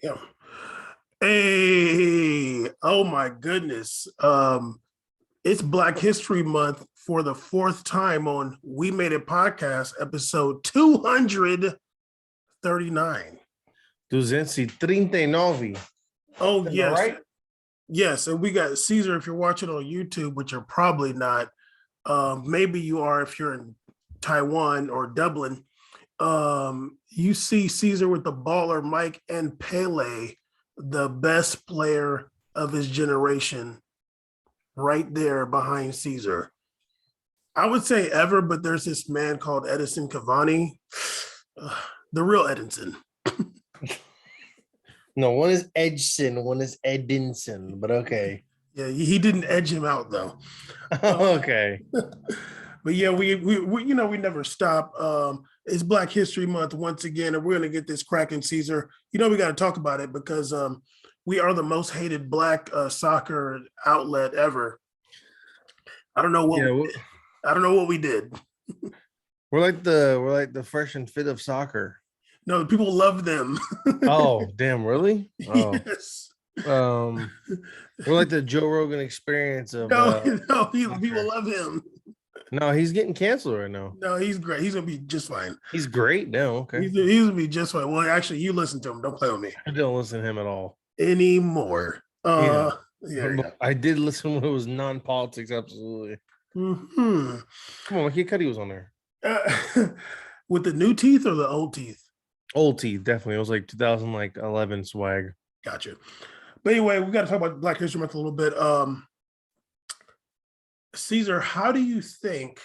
Yeah. Hey, oh my goodness. It's Black History Month for the fourth time on We Made It Podcast, episode 239. 239. Oh, Am I yes. right? Yes. And we got Caesar if you're watching on YouTube, which you're probably not. Maybe you are if you're in Taiwan or Dublin. You see Caesar with the baller Mike and Pele, the best player of his generation, right there behind Caesar. I would say ever, but there's this man called Edison Cavani, the real Edinson. No, one is Edson, one is Edinson, but okay. Yeah, he didn't edge him out though. Okay. But yeah, we never stop. It's Black History Month once again, and we're gonna get this cracking, Caesar. We got to talk about it because we are the most hated Black soccer outlet ever. I don't know what I don't know what we did. We're like the fresh and fit of soccer. No, people love them. Oh, damn, really? Oh. Yes. We're like the Joe Rogan experience of People love him. No, he's getting canceled right now. No, he's great. He's gonna be just fine. He's great now. Okay. He's gonna be just fine. Well, actually, you listen to him. Don't play with me. I don't listen to him at all Anymore. Yeah. I did listen when it was non-politics, absolutely. Mm-hmm. Come on, Kid Cudi was on there. With the new teeth or the old teeth? Old teeth, definitely. It was like 2011 swag. Gotcha. But anyway, we got to talk about Black History Month a little bit. Caesar, how do you think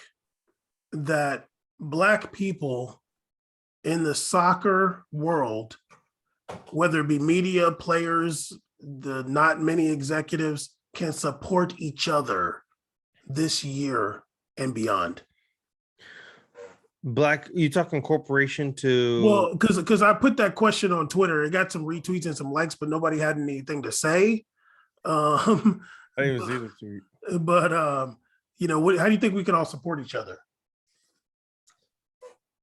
that Black people in the soccer world, whether it be media, players, the not many executives, can support each other this year and beyond? Black, you talking corporation to? Well, because I put that question on Twitter, it got some retweets and some likes, but nobody had anything to say. I didn't even see the tweet. But how do you think we can all support each other?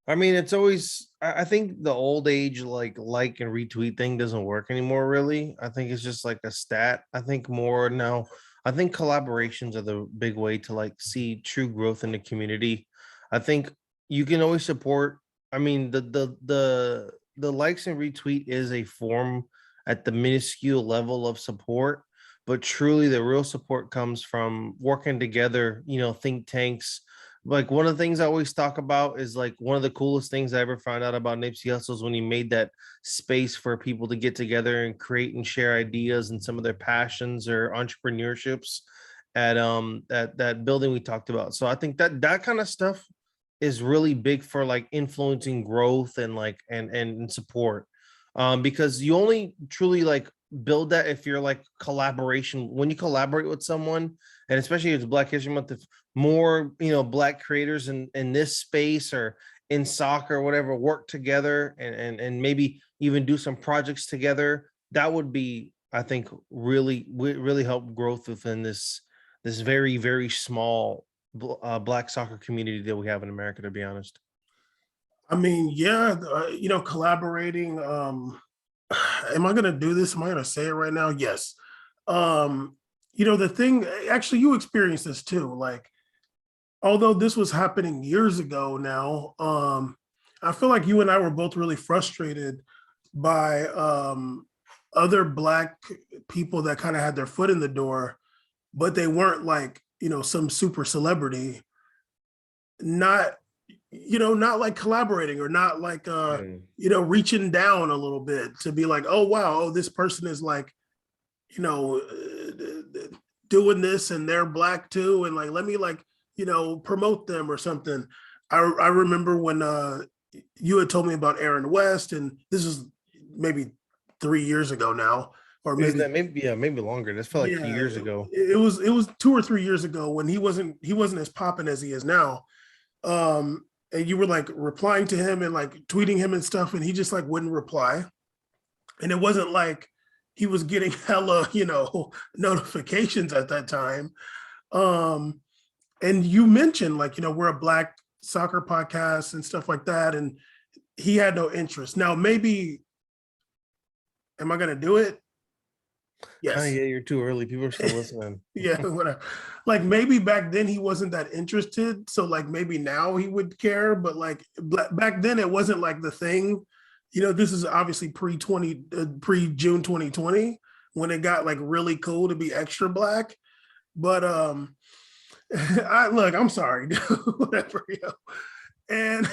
I mean, it's always. I think the old age like and retweet thing doesn't work anymore. Really, I think it's just like a stat. I think more now. I think collaborations are the big way to like see true growth in the community. I think you can always support. I mean, the likes and retweet is a form at the minuscule level of support, but truly the real support comes from working together. Think tanks. Like one of the things I always talk about is like one of the coolest things I ever found out about Nipsey Hussle is when he made that space for people to get together and create and share ideas and some of their passions or entrepreneurships at that building we talked about. So I think that kind of stuff is really big for like influencing growth and like and support, because you only truly like build that if you're like collaboration. When you collaborate with someone, and especially if it's Black History Month, if more Black creators in this space or in soccer or whatever work together and maybe even do some projects together, that would be, I think, really help growth within this very, very small Black soccer community that we have in America, to be honest. I mean, yeah, collaborating. Am I going to do this? Am I going to say it right now? Yes. The thing, actually, you experienced this too. Like, although this was happening years ago now, I feel like you and I were both really frustrated by other Black people that kind of had their foot in the door, but they weren't like, some super celebrity, not like collaborating or not like, reaching down a little bit to be like, oh, wow, this person is like, doing this and they're Black too. And like, let me like, promote them or something. I remember when you had told me about Aaron West, and this is maybe 3 years ago now, or maybe maybe longer. This felt like 2 years ago. It was 2 or 3 years ago when he wasn't as popping as he is now. And you were like replying to him and like tweeting him and stuff, and he just like wouldn't reply. And it wasn't like he was getting hella, notifications at that time. And you mentioned like, we're a Black soccer podcast and stuff like that. And he had no interest. Now, maybe Am I gonna do it? Oh Yes. yeah, you're too early. People are still listening. Yeah, whatever. Like maybe back then he wasn't that interested, so like maybe now he would care, but like back then it wasn't like the thing. This is obviously pre June 2020 when it got like really cool to be extra black. But I'm sorry, dude, whatever, and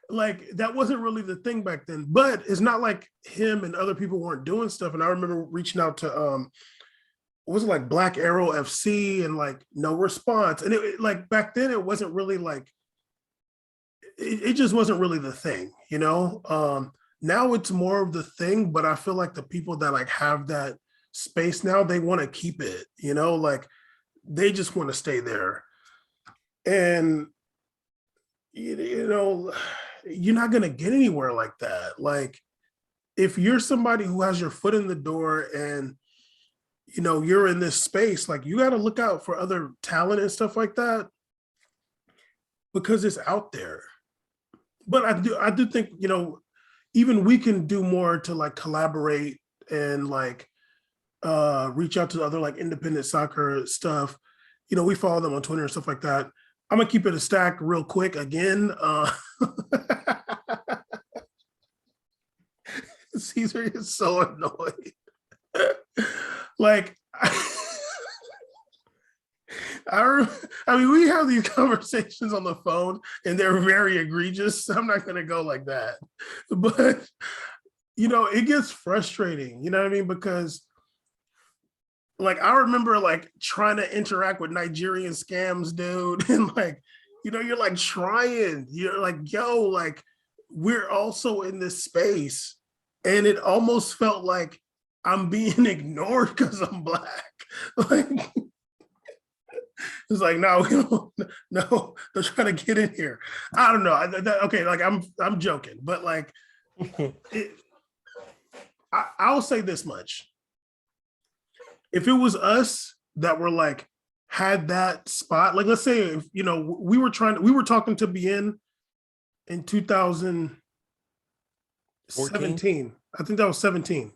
like that wasn't really the thing back then. But it's not like him and other people weren't doing stuff. And I remember reaching out to what was it, like Black Arrow FC, and like no response. And like back then it wasn't really like it just wasn't really the thing. Now it's more of the thing, but I feel like the people that like have that space now, they want to keep it, like they just want to stay there. And you're not going to get anywhere like that. Like if you're somebody who has your foot in the door and you're in this space, like you got to look out for other talent and stuff like that because it's out there. But I do think, even we can do more to like collaborate and like reach out to other like independent soccer stuff. We follow them on Twitter and stuff like that. I'm gonna keep it a stack real quick again. Caesar is so annoyed. Like I mean, we have these conversations on the phone and they're very egregious. I'm not going to go like that. But, it gets frustrating, you know what I mean? Because, like, I remember, like, trying to interact with Nigerian scams, dude. And, like, you're, like, trying. You're like, yo, like, we're also in this space. And it almost felt like I'm being ignored because I'm Black. Like, it's like, no, they're trying to get in here. I don't know. Okay, like I'm joking, but like, I'll say this much: if it was us that were like had that spot, like let's say if we were talking to BN in 2017. I think that was 17.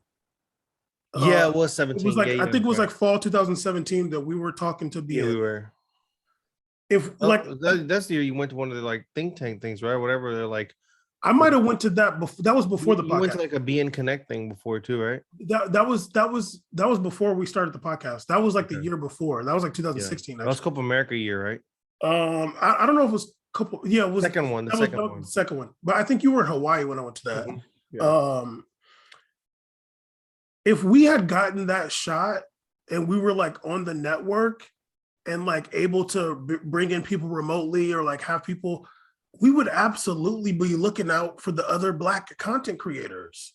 Yeah, it was It was 17. like Yeah, I yeah, think it was okay. like fall 2017 that we were talking to Yeah, we BN. were. If like That's the year you went to one of the like think tank things, right? Whatever. They're like, I might have went to that before. That was before the you went podcast. to like a BN Connect thing before too, right? That was before we started the podcast. That was like the Okay. year before. That was like Yeah. 2016. That was Actually, Copa America year, right? I don't know if it was couple. Yeah, it was Second one, the that was second the one. second one. But I think you were in Hawaii when I went to that. Mhm. Yeah. If we had gotten that shot and we were like on the network and like able to bring in people remotely or like have people, we would absolutely be looking out for the other Black content creators.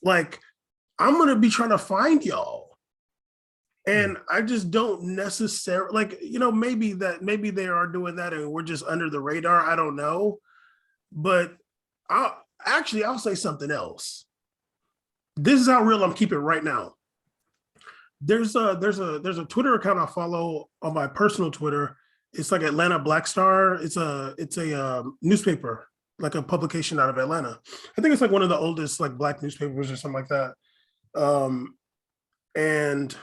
Like, I'm going to be trying to find y'all. And I just don't necessarily like, maybe they are doing that and we're just under the radar. I don't know. But I'll say something else. This is how real I'm keeping right now. There's a Twitter account I follow on my personal Twitter. It's like Atlanta Black Star. It's a newspaper, like a publication out of Atlanta. I think it's like one of the oldest like Black newspapers or something like that. And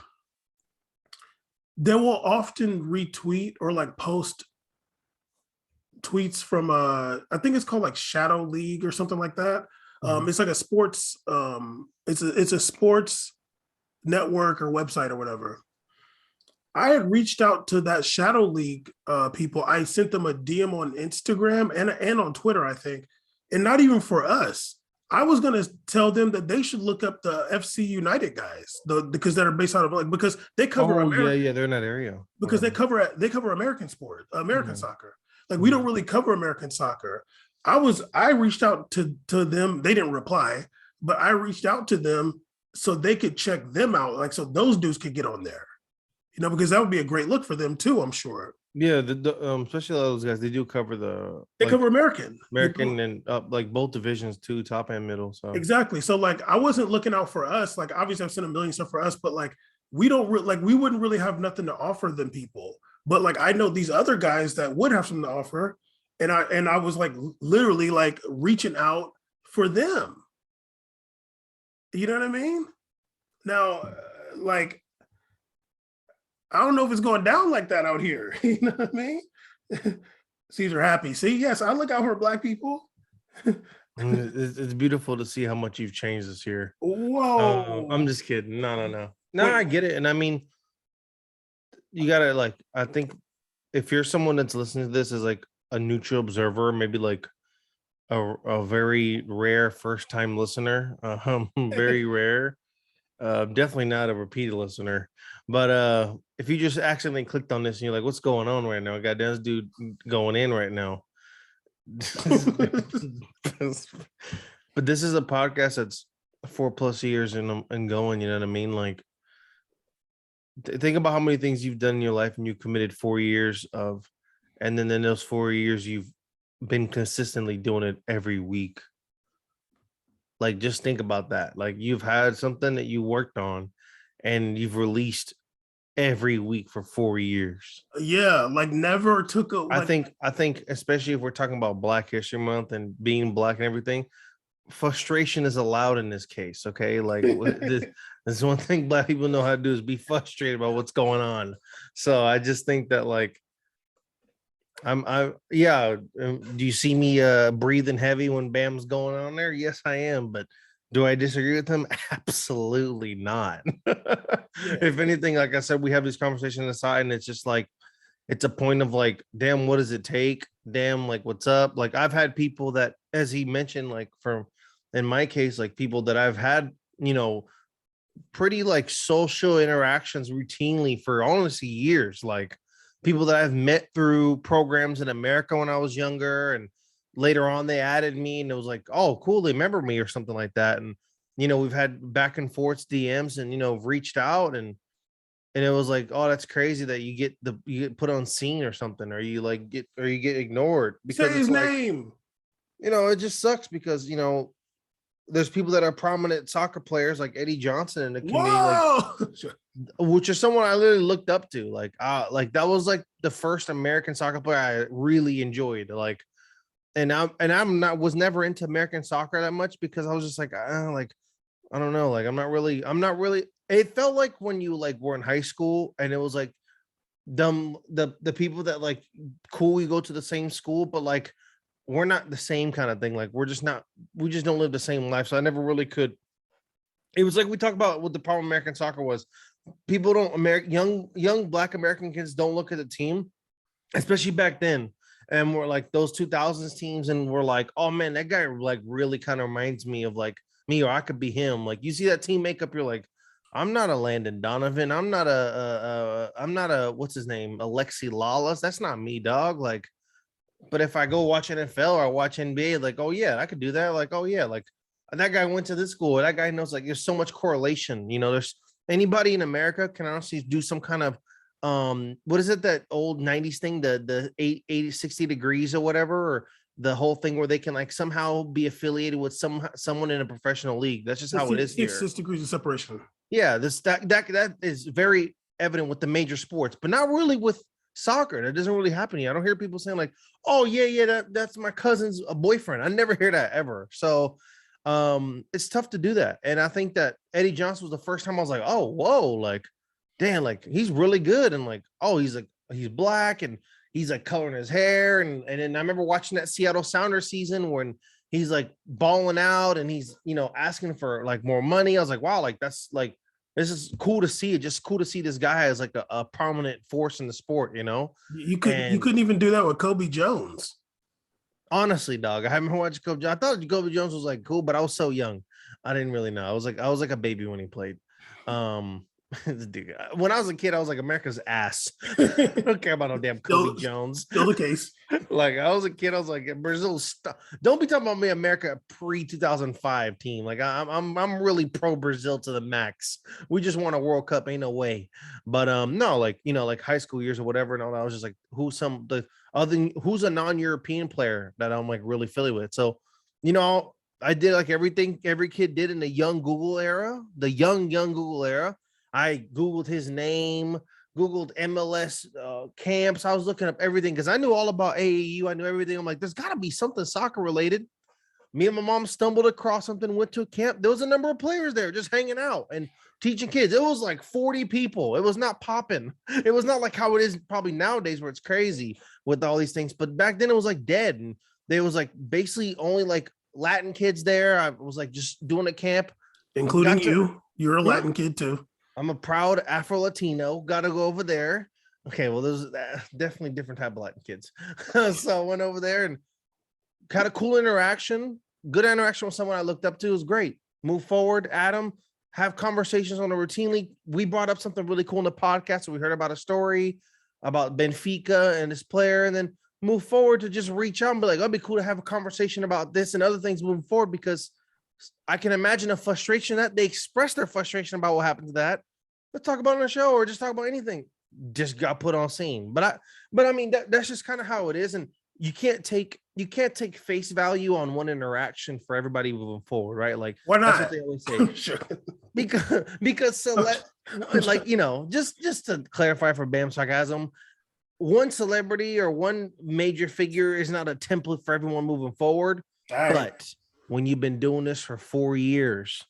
they will often retweet or like post tweets from I think it's called like Shadow League or something like that. It's like a sports it's a sports network or website or whatever. I had reached out to that Shadow League people. I sent them a DM on Instagram and on Twitter, I think, and not even for us. I was gonna tell them that they should look up the FC United guys, because they're based out of like because they cover yeah, they're in that area. because they cover American sport, American soccer. Like we don't really cover American soccer. I reached out to them. They didn't reply, but I reached out to them so they could check them out, like so those dudes could get on there, because that would be a great look for them too. I'm sure. Yeah, especially those guys, they do cover They cover American, and like both divisions too, top and middle. So exactly. So like I wasn't looking out for us. Like obviously I've sent a million stuff for us, but like we don't like we wouldn't really have nothing to offer them people. But like I know these other guys that would have something to offer, and I was like literally like reaching out for them. You know what I mean? Now, like, I don't know if it's going down like that out here. You know what I mean? Caesar happy. See, yes, I look out for black people. It's beautiful to see how much you've changed this year. I'm Whoa. just kidding. No, Wait, I get it. And I mean, you gotta like, I think if you're someone that's listening to this as like a neutral observer, maybe like a very rare first time listener, very rare, definitely not a repeated listener. But if you just accidentally clicked on this and you're like, what's going on right now? Goddamn, this dude going in right now. But this is a podcast that's 4+ years and going, you know what I mean? Like, think about how many things you've done in your life and you committed 4 years of, and then in those 4 years you've been consistently doing it every week. Like, just think about that. Like, you've had something that you worked on and you've released every week for 4 years. yeah, like never took a I like. think especially if we're talking about Black History Month and being black and everything, frustration is allowed in this case. Okay, like this one thing black people know how to do is be frustrated about what's going on. So I just think that like yeah. Do you see me breathing heavy when Bam's going on there? Yes, I am. But do I disagree with him? Absolutely not. Yeah. If anything, like I said, we have this conversation aside, and it's just like it's a point of like, damn, what does it take? Damn, like what's up? Like I've had people that, as he mentioned, like from in my case, like people that I've had, pretty like social interactions routinely for honestly years, like people that I've met through programs in America when I was younger, and later on they added me and it was like, oh cool, they remember me or something like that. And we've had back and forth DMs and reached out, and it was like, oh, that's crazy that you get put on scene or something, or you get ignored, Say because his it's like, name. it just sucks because there's people that are prominent soccer players like Eddie Johnson in the community, like, Whoa. which is someone I literally looked up to. Like that was like the first American soccer player I really enjoyed. Like, and I'm not was never into American soccer that much because I was just like, I don't know, like I'm not really. It felt like when you like were in high school and it was like the people that like cool, we go to the same school, but like we're not the same kind of thing. Like we just don't live the same life. So I never really could. It was like we talked about what the problem American soccer was. People don't young black American kids don't look at the team, especially back then. And we're like those 2000s teams, and we're like, oh man, that guy like really kind of reminds me of like me, or I could be him. Like you see that team makeup, you're like, I'm not a Landon Donovan. I'm not a what's his name, Alexi Lawless. That's not me, dog. Like, but if I go watch NFL or watch NBA, like, oh yeah, I could do that. Like, oh yeah, like that guy went to this school. That guy knows. Like, there's so much correlation. There's anybody in America can honestly do some kind of what is it, that old 90s thing, the 80 60 degrees or whatever, or the whole thing where they can like somehow be affiliated with someone in a professional league. That's just how it is It's here. 6 degrees of separation. Yeah, that is very evident with the major sports, but not really with soccer. That doesn't really happen here. I don't hear people saying like, "Oh yeah, that's my cousin's boyfriend." I never hear that ever. So, it's tough to do that. And I think that Eddie Johnson was the first time I was like, "Oh, whoa, like, damn, like he's really good." And like, oh, he's black and he's like coloring his hair, and then I remember watching that Seattle Sounders season when he's like balling out and he's asking for like more money. I was like, wow, like that's like, this is cool to see. It just cool to see this guy as like a prominent force in the sport, You And couldn't even do that with Kobe Jones. honestly, dog, I haven't watched Kobe Jones. I thought Kobe Jones was like cool, but I was so young, I didn't really know. I was like a baby when he played. Dude, when I was a kid, I was like America's ass. I don't care about no damn Kobe Jones. Still the case. Like I was a kid, I was like Brazil. Don't be talking about me, America pre 2005 team. Like I'm really pro Brazil to the max. We just won a World Cup, ain't no way. But no, like like high school years or whatever. And all that, I was just like, who's a non-European player that I'm like really affiliated with. So I did like everything every kid did in the young Google era, the young Google era. I Googled his name, Googled MLS camps. I was looking up everything because I knew all about AAU. I knew everything. I'm like, there's got to be something soccer related. Me and my mom stumbled across something, went to a camp. There was a number of players there just hanging out and teaching kids. It was like 40 people. It was not popping. It was not like how it is probably nowadays where it's crazy with all these things. But back then it was like dead. And there was like basically only like Latin kids there. I was like just doing a camp. Including you. You're a Latin kid too. I'm a proud Afro-Latino. Got to go over there. Okay, well, those definitely different type of Latin kids. So I went over there and had a cool interaction. Good interaction with someone I looked up to. It was great. Move forward, Adam. Have conversations on a routinely. We brought up something really cool in the podcast. So we heard about a story about Benfica and this player, and then move forward to just reach out and be like, it'd be cool to have a conversation about this and other things moving forward, because I can imagine a frustration that they express their frustration about what happened to that. Let's talk about it on the show or just talk about anything. Just got put on scene. But I mean, that's just kind of how it is. And you can't take face value on one interaction for everybody moving forward, right? Like, why not? That's what they always say. Sure. because like, you know, just to clarify for Bam sarcasm, one celebrity or one major figure is not a template for everyone moving forward. But when you've been doing this for 4 years,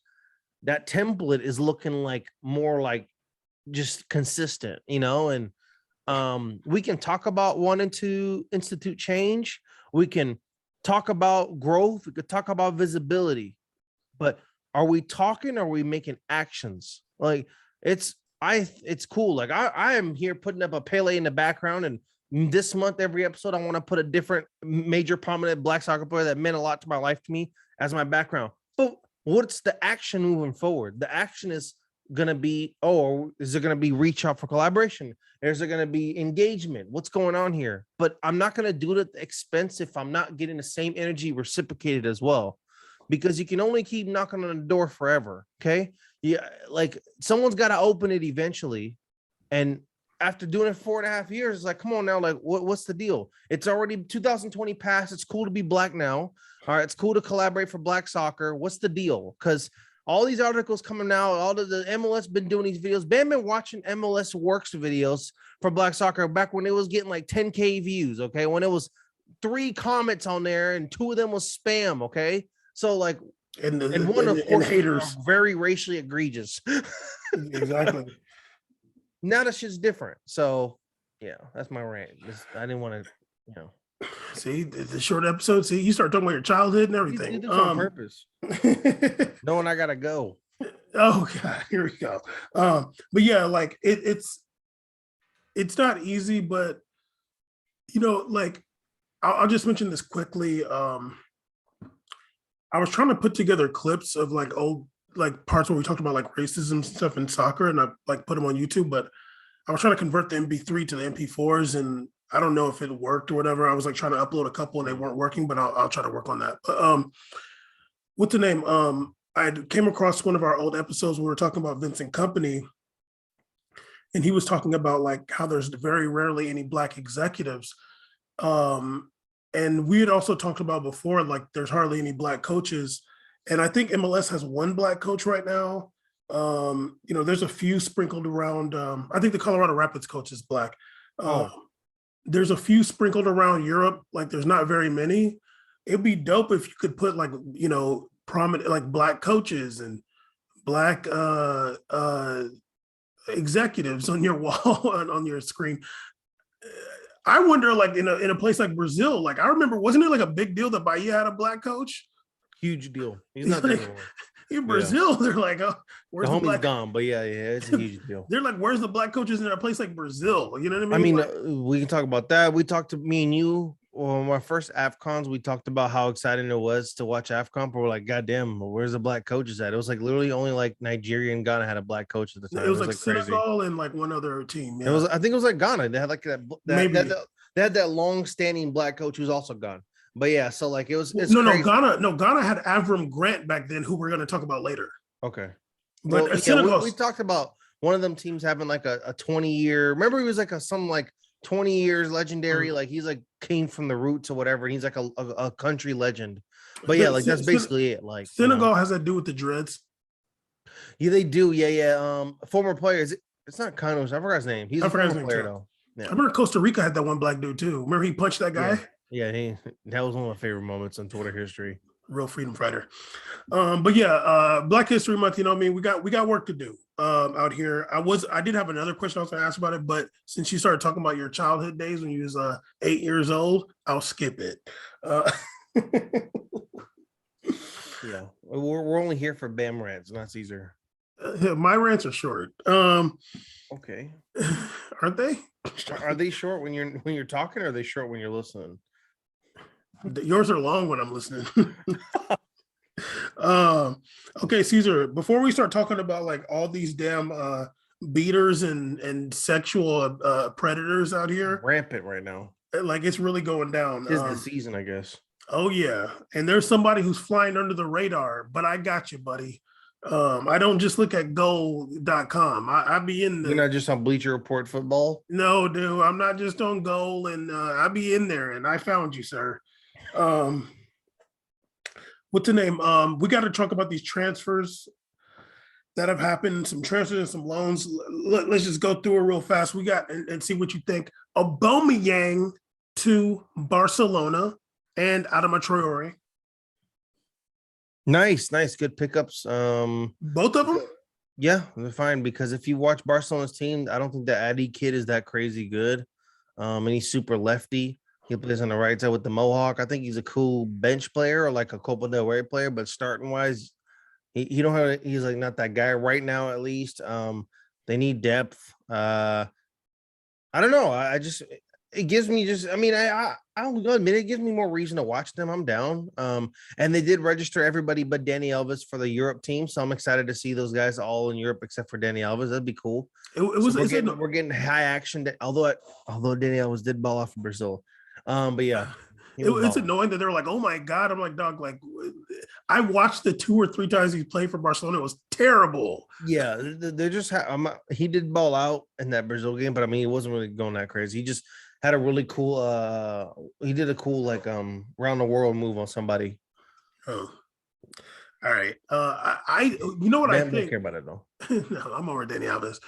that template is looking like more like just consistent, you know. And we can talk about wanting to institute change. We can talk about growth. We could talk about visibility, but are we talking? Or are we making actions? Like it's cool. Like I am here putting up a Pele in the background, and this month, every episode, I want to put a different major prominent Black soccer player that meant a lot to my life to me as my background. But what's the action moving forward? The action is going to be, is there going to be reach out for collaboration? Is there going to be engagement? What's going on here? But I'm not going to do it at the expense if I'm not getting the same energy reciprocated as well, because you can only keep knocking on the door forever. Okay. Yeah. Like someone's got to open it eventually. And after doing it 4.5 years, it's like, come on now. Like what's the deal? It's already 2020 past. It's cool to be Black now. All right. It's cool to collaborate for Black soccer. What's the deal? Because all these articles coming out, all of the MLS been doing these videos. Been watching MLS Works videos for Black soccer back when it was getting like 10K views. Okay. When it was 3 comments on there and 2 of them was spam. Okay. So like, and one of course haters very racially egregious. Exactly. Now that shit's different. So yeah, that's my rant. I didn't want to, you know. See, the short episode. See, you start talking about your childhood and everything. You do this on purpose. Knowing I gotta go. Oh God, here we go. But yeah, like it's not easy, but you know, like I'll just mention this quickly. I was trying to put together clips of like old like parts where we talked about like racism stuff in soccer, and I like put them on YouTube, but I was trying to convert the MP3 to the MP4s, and I don't know if it worked or whatever. I was like trying to upload a couple and they weren't working, but I'll try to work on that. But what's the name? I came across one of our old episodes where we were talking about Vincent Company, and he was talking about like how there's very rarely any Black executives. And we had also talked about before, like there's hardly any Black coaches. And I think MLS has 1 Black coach right now. You know, there's a few sprinkled around. I think the Colorado Rapids coach is Black. There's a few sprinkled around Europe. Like there's not very many. It'd be dope if you could put like, you know, prominent like Black coaches and Black executives on your wall on your screen. I wonder, like in a place like Brazil, like I remember, wasn't it like a big deal that Bahia had a Black coach? Huge deal. He's not there anymore. In Brazil, yeah. They're like, oh, where's the Black? Gone, but yeah, it's a huge deal. They're like, where's the Black coaches in a place like Brazil? You know what I mean? I mean, like, we can talk about that. We talked to me and you on my first AFCONs. We talked about how exciting it was to watch AFCON, but we're like, God damn, where's the Black coaches at? It was like literally only like Nigeria and Ghana had a Black coach at the time. It was like Senegal crazy. And like one other team. Yeah. I think it was like Ghana. They had like that they had that long-standing Black coach who's also gone. But yeah, so like it was Ghana had Avram Grant back then, who we're going to talk about later. Okay. But well, we talked about one of them teams having like a 20-year. Remember, he was like some like 20 years legendary. Like he's like came from the roots or whatever. And he's like a country legend. But yeah, like that's basically it. Like Senegal has that to do with the dreads. Yeah, they do. Yeah. Former players. It's not Kanos. I forgot his name. He's a former player though. Yeah. I remember Costa Rica had that one Black dude too. Remember he punched that guy? Yeah, that was one of my favorite moments in Twitter history. real freedom fighter. But yeah, Black History Month. You know, what I mean, we got work to do out here. I did have another question I was going to ask about it, but since you started talking about your childhood days when you was 8 years old, I'll skip it. Yeah, we're only here for Bam rants, not Caesar. My rants are short. Okay, Aren't they? are they short when you're talking, or are they short when you're listening? Yours are long when I'm listening. Okay, Caesar, before we start talking about like all these damn beaters and sexual predators out here, Rampant right now. like it's really going down. Tis the season, I guess. Oh yeah, and there's somebody who's flying under the radar, but I got you, buddy. I don't just look at goal.com. I be in You're the not just on Bleacher Report football. no, dude. I'm not just on goal, and I be in there, and I found you, sir. What's the name? We got to talk about these transfers that have happened, some transfers and some loans. Let's just go through it real fast. We got and see what you think. Aubameyang to Barcelona and Adama Traore. Nice, good pickups. Both of them? Yeah, they're fine because if you watch Barcelona's team, I don't think the Addy kid is that crazy good. And he's super lefty. He plays on the right side with the Mohawk. I think he's a cool bench player or like a Copa del Rey player, but starting wise, he don't have. He's like not that guy right now. At least, they need depth. I don't know. It gives me just. I mean, I'll admit it gives me more reason to watch them. I'm down. And they did register everybody but Danny Elvis for the Europe team, so I'm excited to see those guys all in Europe except for Danny Elvis. That'd be cool. We're getting high action. Although Danny Elvis did ball off for Brazil. But yeah, it's annoying that they're like, oh my God. I'm like, dog, like I watched the 2 or 3 times he played for Barcelona. It was terrible. Yeah, they're just he did ball out in that Brazil game, but I mean, he wasn't really going that crazy. He just had a really cool he did a cool like round the world move on somebody. Oh. All right. I you know what I think? Don't care about it though. No, I'm over Danny Alves.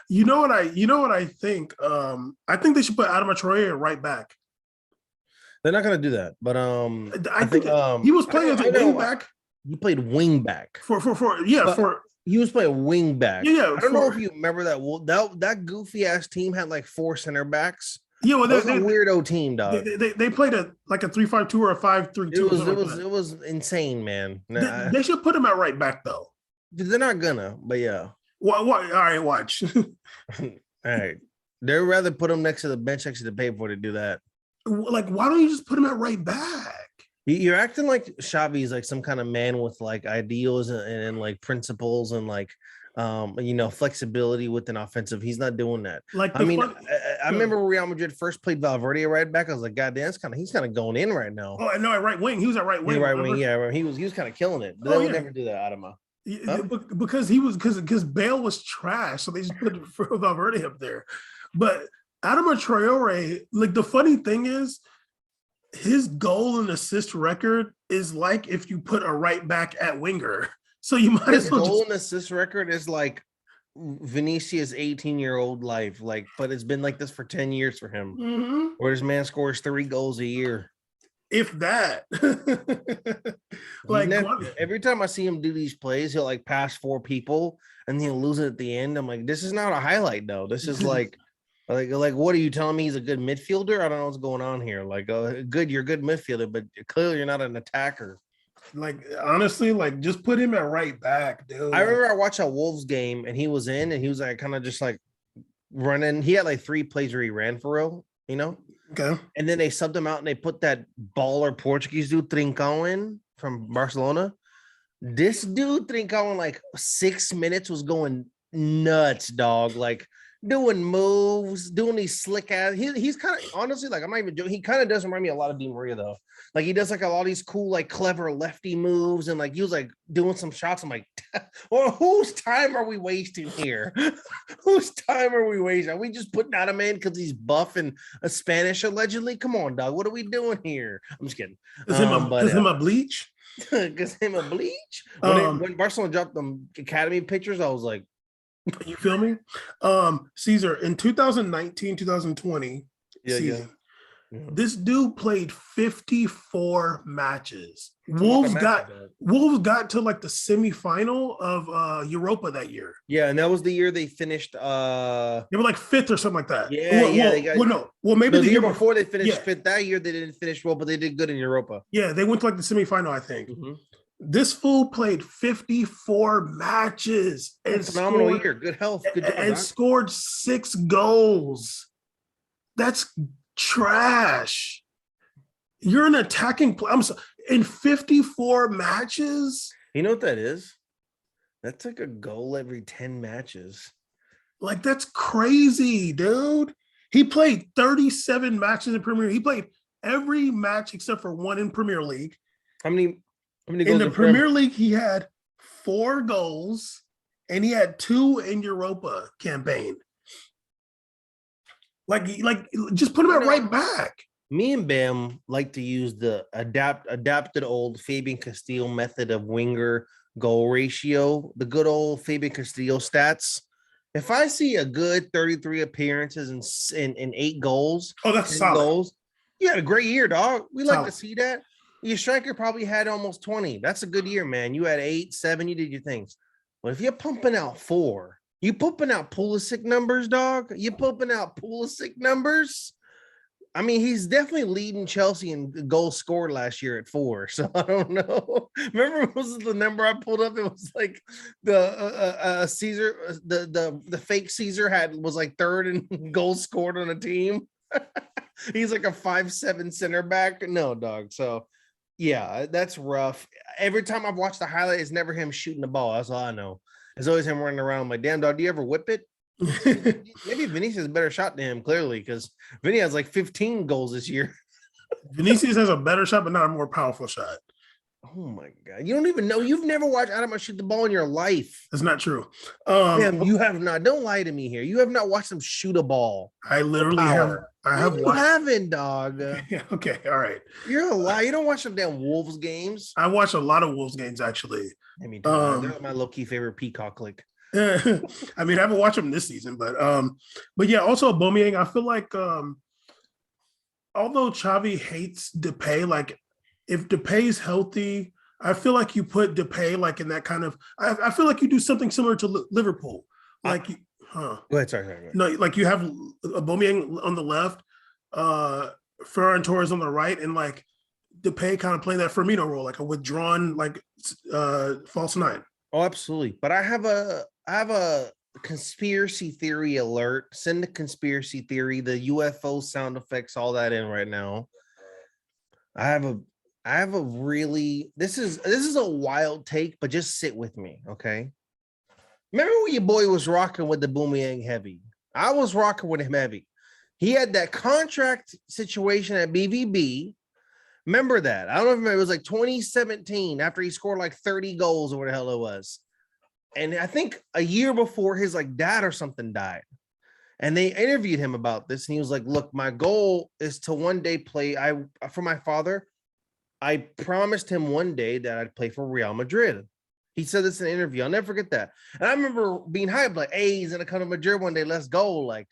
You know what I think? I think they should put Adama Traore right back. They're not gonna do that, but I think he was playing as a wing back. He played wing back he was playing wing back. Yeah, I don't know if you remember that goofy ass team had like 4 center backs. Yeah, well, that was a weirdo team, dog. They played like a 3-5-2 or a 5-3-2. It was insane, man. They should put him at right back though. They're not gonna, but yeah. What? All right, watch. All right, they'd rather put him next to the bench next to the paper to do that. Like, why don't you just put him at right back? You're acting like Xavi is like some kind of man with like ideals and like principles and like flexibility with an offensive. He's not doing that. I remember Real Madrid first played Valverde at right back. I was like, God damn, he's kind of going in right now. Oh, I know, at right wing. He was at right wing. Right wing, yeah. He was kind of killing it. But they would never do that, Adama. Huh? Because Bale was trash, so they just put Valverde up there. But Adama Traore, like the funny thing is, his goal and assist record is like if you put a right back at winger. So you might as well. His goal and assist record is like Vinicius' 18-year-old life, like, but it's been like this for 10 years for him. Mm-hmm. Where this man scores 3 goals a year. If that. Like every time I see him do these plays, he'll like pass 4 people and he'll lose it at the end. I'm like, this is not a highlight though. This is like what are you telling me? He's a good midfielder? I don't know what's going on here. Like, you're a good midfielder, but clearly you're not an attacker. Like, honestly, like just put him at right back, dude. I remember I watched a Wolves game and he was in and he was like kind of just like running. He had like 3 plays where he ran for real, Okay. And then they subbed him out and they put that baller Portuguese dude Trincão in from Barcelona. This dude Trincão in like 6 minutes was going nuts, dog. Like doing moves, doing these slick ass. He's kind of honestly like I'm not even joking. He kind of does remind me a lot of Di Maria though. Like he does like a lot of these cool, like clever lefty moves, and like he was like doing some shots. I'm like, well, whose time are we wasting here? Whose time are we wasting? Are we just putting out a man because he's buff and a Spanish allegedly? Come on, dog. What are we doing here? I'm just kidding. Is him a bleach? Because him a bleach. When Barcelona dropped them academy pictures, I was like, you feel me? Caesar, in 2019, 2020 season, Yeah. This dude played 54 matches. It's a lot of matches, dog. Wolves got to like the semifinal of Europa that year. Yeah, and that was the year they finished. They were like fifth or something like that. Yeah, they got No. Well, maybe no, the the year year before they finished Yeah, fifth. That year they didn't finish well, but they did good in Europa. yeah, they went to like the semifinal, I think. Mm-hmm. This fool played 54 matches A phenomenal year. Good health. Good job, and Doc. scored 6 goals. That's trash. You're an attacking player. I'm sorry, in 54 matches. You know what that is? That's like a goal every 10 matches. Like, that's crazy, dude. He played 37 matches in Premier League. He played every match except for one in Premier League. How many goals In the Premier League, he had 4 goals, and he had 2 in Europa campaign. Like just put him at right back. Me and Bam like to use the adapted old Fabian Castillo method of winger goal ratio, the good old Fabian Castillo stats. If I see a good 33 appearances and 8 goals, Oh, that's solid. goals, you had a great year, dog. We like Solid. to see that. Your striker probably had almost 20. That's a good year, man. You had 8, 7, you did your things. But if you're pumping out 4, you pumping out Pulisic numbers, dog. You pumping out Pulisic numbers. I mean, he's definitely leading Chelsea in goals scored last year at 4. So I don't know. Remember, what was the number I pulled up? It was like the Caesar, the fake Caesar was like 3rd in goals scored on a team. He's like a 5'7" center back. No, dog. So yeah, that's rough. Every time I've watched the highlight, it's never him shooting the ball. That's all I know. It's always him running around. I'm like, damn, dog, do you ever whip it? Maybe Vinicius has a better shot than him, clearly, because Vinny has like 15 goals this year. Vinicius has a better shot, but not a more powerful shot. Oh my god! You don't even know. You've never watched Adama shoot the ball in your life. That's not true. Damn, you have not. Don't lie to me here. You have not watched him shoot a ball. I literally have. I have You watched. haven't, dog. Yeah, okay, all right. You're a lie. You don't watch some damn Wolves games. I watch a lot of Wolves games actually. I mean, they're my low key favorite Peacock click. I mean, I haven't watched them this season, but yeah, also Aubameyang. I feel like although Xavi hates Depay, like if Depay's healthy, I feel like you put Depay like in that kind of. I feel like you do something similar to Liverpool, like Go ahead, sorry. No, like you have Aubameyang on the left, Ferran Torres on the right, and like Depay kind of playing that Firmino role, like a withdrawn, like false 9. Oh, absolutely. But I have a conspiracy theory alert. Send the conspiracy theory, the UFO sound effects, all that in right now. I have a really this is a wild take, but just sit with me, okay? Remember when your boy was rocking with the Aubameyang heavy? I was rocking with him heavy. He had that contract situation at BVB. Remember that? I don't know if it was like 2017 after he scored like 30 goals or what the hell it was. And I think a year before his like dad or something died. And they interviewed him about this. And he was like, look, my goal is to one day play. For my father, I promised him one day that I'd play for Real Madrid. He said this in an interview. I'll never forget that. And I remember being hyped, like, hey, he's gonna come to Madrid one day. Let's go. Like,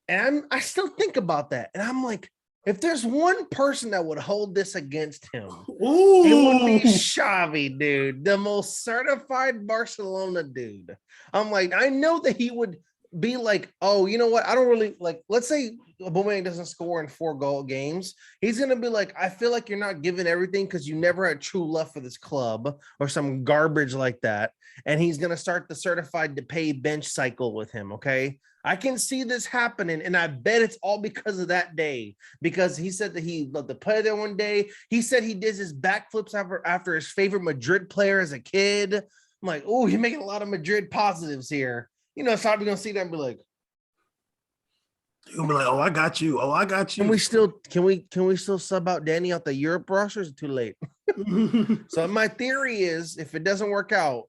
and I still think about that. And I'm like, if there's one person that would hold this against him, Ooh. it would be Xavi, dude, the most certified Barcelona dude. I'm like, I know that he would be like, oh, you know what? I don't really like, let's say Aubameyang doesn't score in 4 goal games. He's going to be like, I feel like you're not giving everything because you never had true love for this club or some garbage like that. And he's going to start the certified to pay bench cycle with him. Okay. I can see this happening. And I bet it's all because of that day, because he said that he loved to play there one day. He said he did his backflips after his favorite Madrid player as a kid. I'm like, oh, you're making a lot of Madrid positives here. You know, Sabi's gonna see that and be like, you'll be like, oh, I got you. Oh, I got you. Can we still sub out Danny out the Europe roster? Is it too late? So my theory is if it doesn't work out,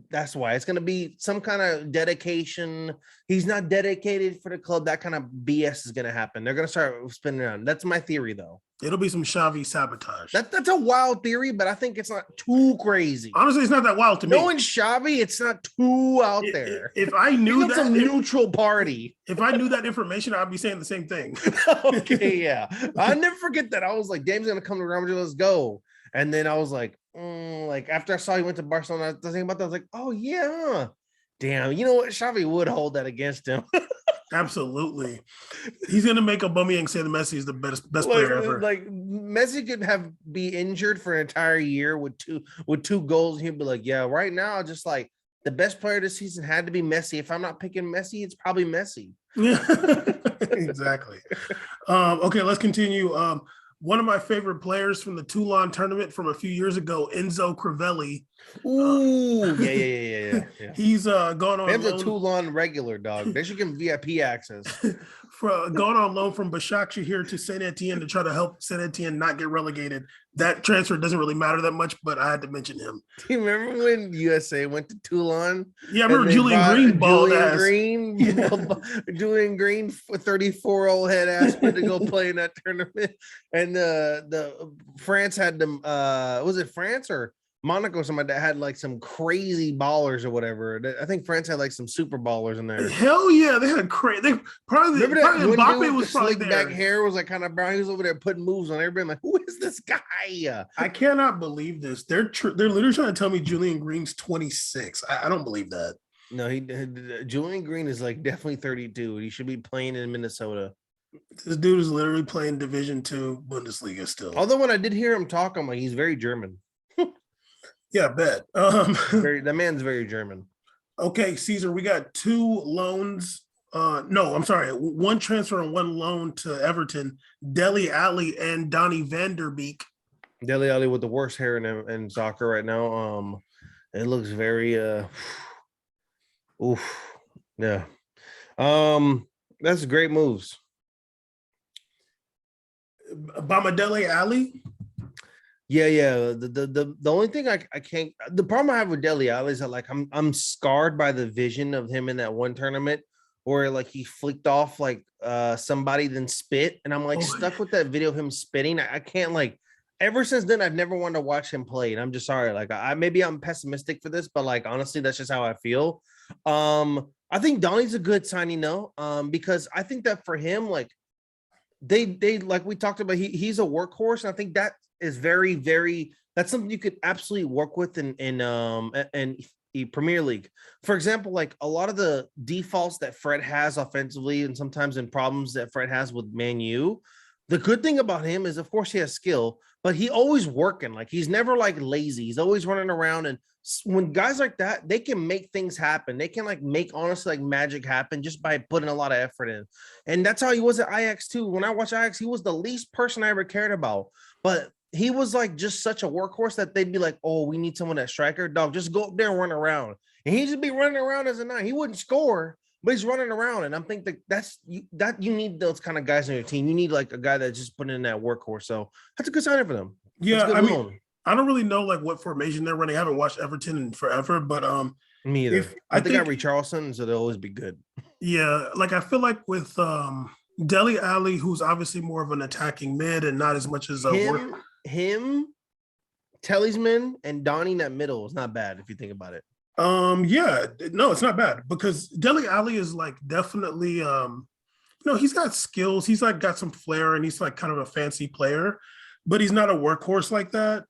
that's why it's gonna be some kind of dedication. He's not dedicated for the club. That kind of BS is gonna happen. They're gonna start spinning around. That's my theory, though. It'll be some Xavi sabotage. That's a wild theory, but I think it's not too crazy. Honestly, it's not that wild to me. Knowing Xavi, it's not too out there. If I knew that, some neutral party. If I knew that information, I'd be saying the same thing. Okay, yeah. I never forget that. I was like, Dame's gonna come to Real Madrid, let's go. And then I was like, like after I saw he went to Barcelona, I was thinking about that. I was like, oh yeah, damn. You know what? Xavi would hold that against him. Absolutely. He's gonna make Aubameyang say that Messi is the best player ever. Like Messi could be injured for an entire year with two goals. And he'd be like, yeah, right now, just like the best player this season had to be Messi. If I'm not picking Messi, it's probably Messi. Yeah, exactly. Okay, let's continue. One of my favorite players from the Toulon tournament from a few years ago, Enzo Crevelli. Ooh, yeah. He's gone on. Him's a Toulon regular, dog. They should give him VIP access. Going on loan from Başakşehir to Saint Etienne to try to help Saint Etienne not get relegated. That transfer doesn't really matter that much, but I had to mention him. Do you remember when USA went to Toulon? Yeah, I remember Julian Green, 34-year-old head asked me to go play in that tournament, and the France had them. Was it France or Monaco or somebody that had like some crazy ballers or whatever? I think France had like some super ballers in there. Hell yeah, they had crazy. They probably Mbappe was slick back hair was like kind of brown. He was over there putting moves on everybody. I'm like, who is this guy? I cannot believe this. They're literally trying to tell me Julian Green's 26. I don't believe that. No, Julian Green is like definitely 32. He should be playing in Minnesota. This dude is literally playing Division II Bundesliga still. Although when I did hear him talk, I'm like, he's very German. Yeah, I bet. The man's very German. Okay, Caesar, we got two loans. No, I'm sorry. One transfer and one loan to Everton, Dele Alli and Donny van der Beek. Dele Alli with the worst hair in soccer right now. It looks very yeah. That's great moves. Dele Alli? Yeah. The only thing I can't, the problem I have with Dele Alli is that like I'm scarred by the vision of him in that one tournament where like he flicked off like somebody then spit, and I'm like stuck with that video of him spitting. I can't like. Ever since then, I've never wanted to watch him play, and I'm just sorry. Like maybe I'm pessimistic for this, but like honestly, that's just how I feel. I think Donnie's a good signing though, because I think that for him, like they like we talked about, he's a workhorse, and I think that is very, very, that's something you could absolutely work with in Premier League. For example, like a lot of the defaults that Fred has offensively, and sometimes in problems that Fred has with Man U, the good thing about him is, of course, he has skill, but he always working. Like he's never like lazy. He's always running around. And when guys like that, they can make things happen. They can like make honestly like magic happen just by putting a lot of effort in. And that's how he was at Ajax too. When I watched Ajax, he was the least person I ever cared about. But he was like just such a workhorse that they'd be like, oh, we need someone that striker. Dog, just go up there and run around. And he'd just be running around as a nine. He wouldn't score, but he's running around. And I'm thinking that you need those kind of guys on your team. You need like a guy that's just putting in that workhorse. So that's a good sign for them. Yeah, I mean, I don't really know like what formation they're running. I haven't watched Everton in forever, but me either. I think they got Richarlison, so they'll always be good. Yeah, like I feel like with Dele Alli, who's obviously more of an attacking mid and not as much as him, Talisman, and Donnie in that middle is not bad if you think about it. Yeah, no, it's not bad because Dele Alli is like definitely he's got skills. He's like got some flair and he's like kind of a fancy player, but he's not a workhorse like that.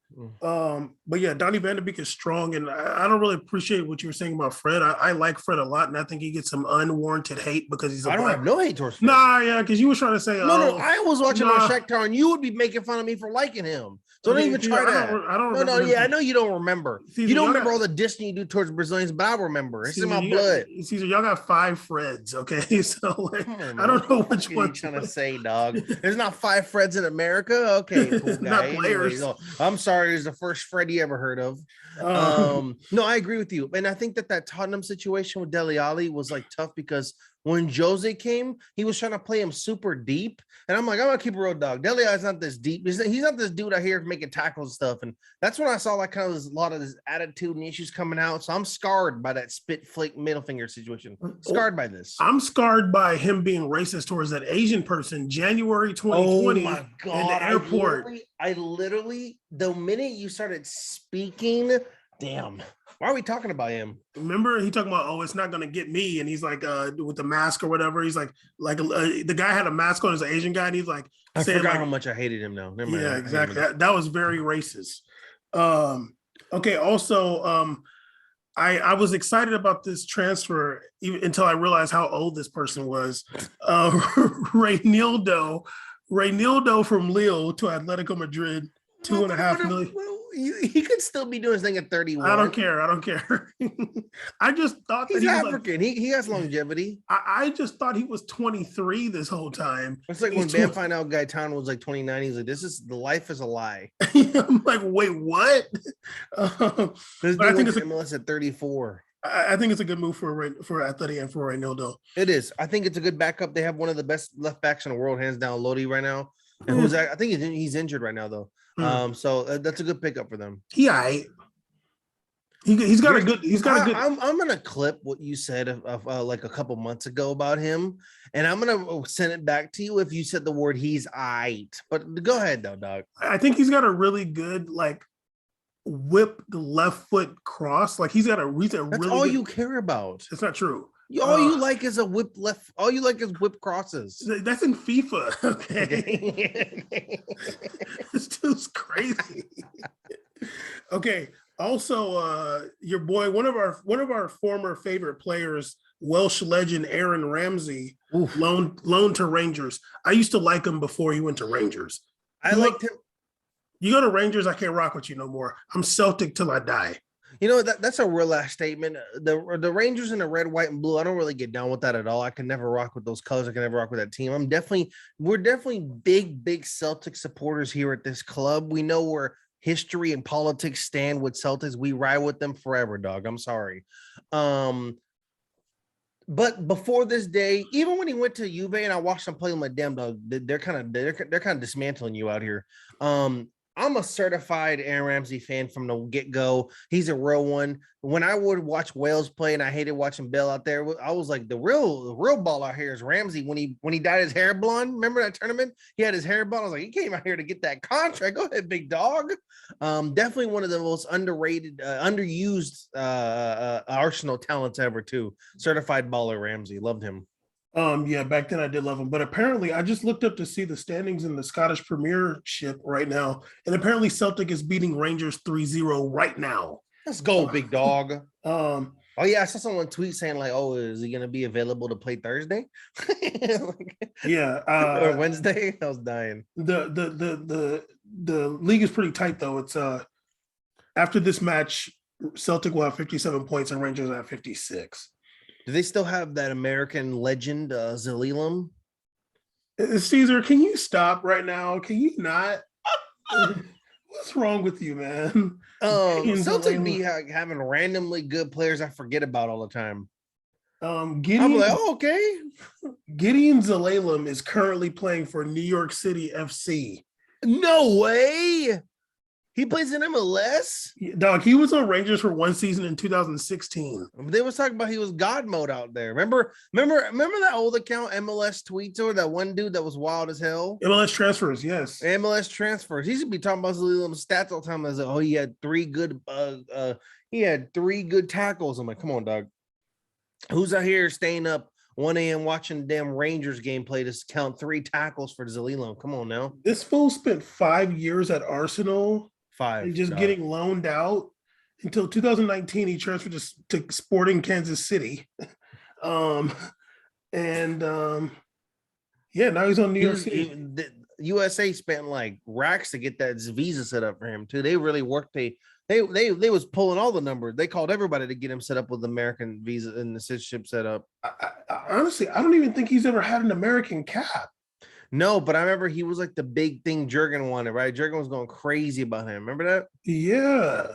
But yeah, Donny van de Beek is strong, and I don't really appreciate what you were saying about Fred. I like Fred a lot, and I think he gets some unwarranted hate because he's I don't have no hate towards Fred. Nah, yeah, because you were trying to say no, I was watching my Shakhtar, and you would be making fun of me for liking him. So don't even try that. I don't remember. I know you don't remember. You don't remember all the dissing you do towards Brazilians, but I remember. It's in my blood. Caesar, y'all got 5 Freds, okay? So like, I don't know which one you're trying to say, dog. There's not 5 Freds in America. Okay, cool guy. Not players. Anyways, I'm sorry. It's the first Fred you ever heard of. No, I agree with you, and I think that Tottenham situation with Dele Alli was like tough because When Jose came, he was trying to play him super deep. And I'm like, I'm going to keep a real dog. Dele Alli's not this deep. He's not this dude out here making tackles and stuff. And that's when I saw like kind of a lot of this attitude and issues coming out. So I'm scarred by that spit flick middle finger situation. Scarred by this. I'm scarred by him being racist towards that Asian person January 2020 my God. in the airport. I literally, the minute you started speaking, damn. Why are we talking about him? Remember, he talking about, oh, it's not gonna get me, and he's like, with the mask or whatever. He's like the guy had a mask on as an Asian guy, and he's like, I forgot like, how much I hated him now. Never mind. Yeah, exactly. That was very racist. Okay. Also, I was excited about this transfer even until I realized how old this person was. Reynaldo from Lille to Atletico Madrid, 2.5 million. He could still be doing his thing at 31. I don't care. I just thought he's that African. He has longevity. I just thought he was 23 this whole time. It's like when Bam found out Gaetano was like 29. He's like, the life is a lie. I'm like, wait, what? I think it's MLS at 34. I think it's a good move for Atleti and for Reynaldo. It is. I think it's a good backup. They have one of the best left backs in the world, hands down, Lodi right now. And I think he's injured right now though. So that's a good pickup for them. Yeah, he's got a good. I'm gonna clip what you said of like a couple months ago about him, and I'm gonna send it back to you if you said the word he's aight. But go ahead though, dog. I think he's got a really good like whip the left foot cross. Like he's got a reason. That's really all good, you care about. It's not true. All you like is a whip left. All you like is whip crosses. That's in FIFA. Okay. It's just crazy. Okay. Also, your boy, one of our former favorite players, Welsh legend Aaron Ramsey, loaned to Rangers. I used to like him before he went to Rangers. I liked him. You go to Rangers, I can't rock with you no more. I'm Celtic till I die. You know, that's a real last statement. The Rangers in the red, white, and blue, I don't really get down with that at all. I can never rock with those colors. I can never rock with that team. We're definitely big Celtic supporters here at this club. We know where history and politics stand with Celtics. We ride with them forever, dog. I'm sorry. But before this day, even when he went to Juve and I watched him play with my damn dog, they're kind of dismantling you out here. I'm a certified Aaron Ramsey fan from the get-go. He's a real one. When I would watch Wales play and I hated watching Bell out there, I was like, the real ball out here is Ramsey. When he dyed his hair blonde, remember that tournament? He had his hair blonde. I was like, he came out here to get that contract. Go ahead, big dog. Definitely one of the most underrated, underused Arsenal talents ever too. Certified baller Ramsey. Loved him. Yeah, back then I did love him, but apparently I just looked up to see the standings in the Scottish Premiership right now, and apparently Celtic is beating Rangers 3-0 right now. Let's go, big dog. Oh yeah, I saw someone tweet saying like, "Oh, is he gonna be available to play Thursday?" Yeah, or Wednesday. I was dying. The league is pretty tight though. It's after this match, Celtic will have 57 points and Rangers have 56. Do they still have that American legend, Zalilam? Caesar, can you stop right now? Can you not? What's wrong with you, man? Celtic be having randomly good players I forget about all the time. Gideon, I'm like, oh, okay. Gideon Zalilam is currently playing for New York City FC. No way. He plays in MLS? Dog, he was on Rangers for one season in 2016. They was talking about he was God mode out there. Remember that old account MLS tweets or that one dude that was wild as hell? MLS transfers, yes. MLS transfers. He should be talking about Zalilam's stats all the time. As like, oh, he had three good tackles. I'm like, come on, dog. Who's out here staying up 1 a.m. watching the damn Rangers game play to count 3 tackles for Zalilam? Come on now. This fool spent 5 years at Arsenal. 5. And just getting loaned out until 2019. He transferred to Sporting Kansas City. Yeah, now he's on New York City. The USA spent like racks to get that visa set up for him too. They really worked. They was pulling all the numbers. They called everybody to get him set up with American visa and the citizenship set up. I honestly, I don't even think he's ever had an American cap. No, but I remember he was like the big thing Jurgen wanted, right? Jurgen was going crazy about him. Remember that? Yeah.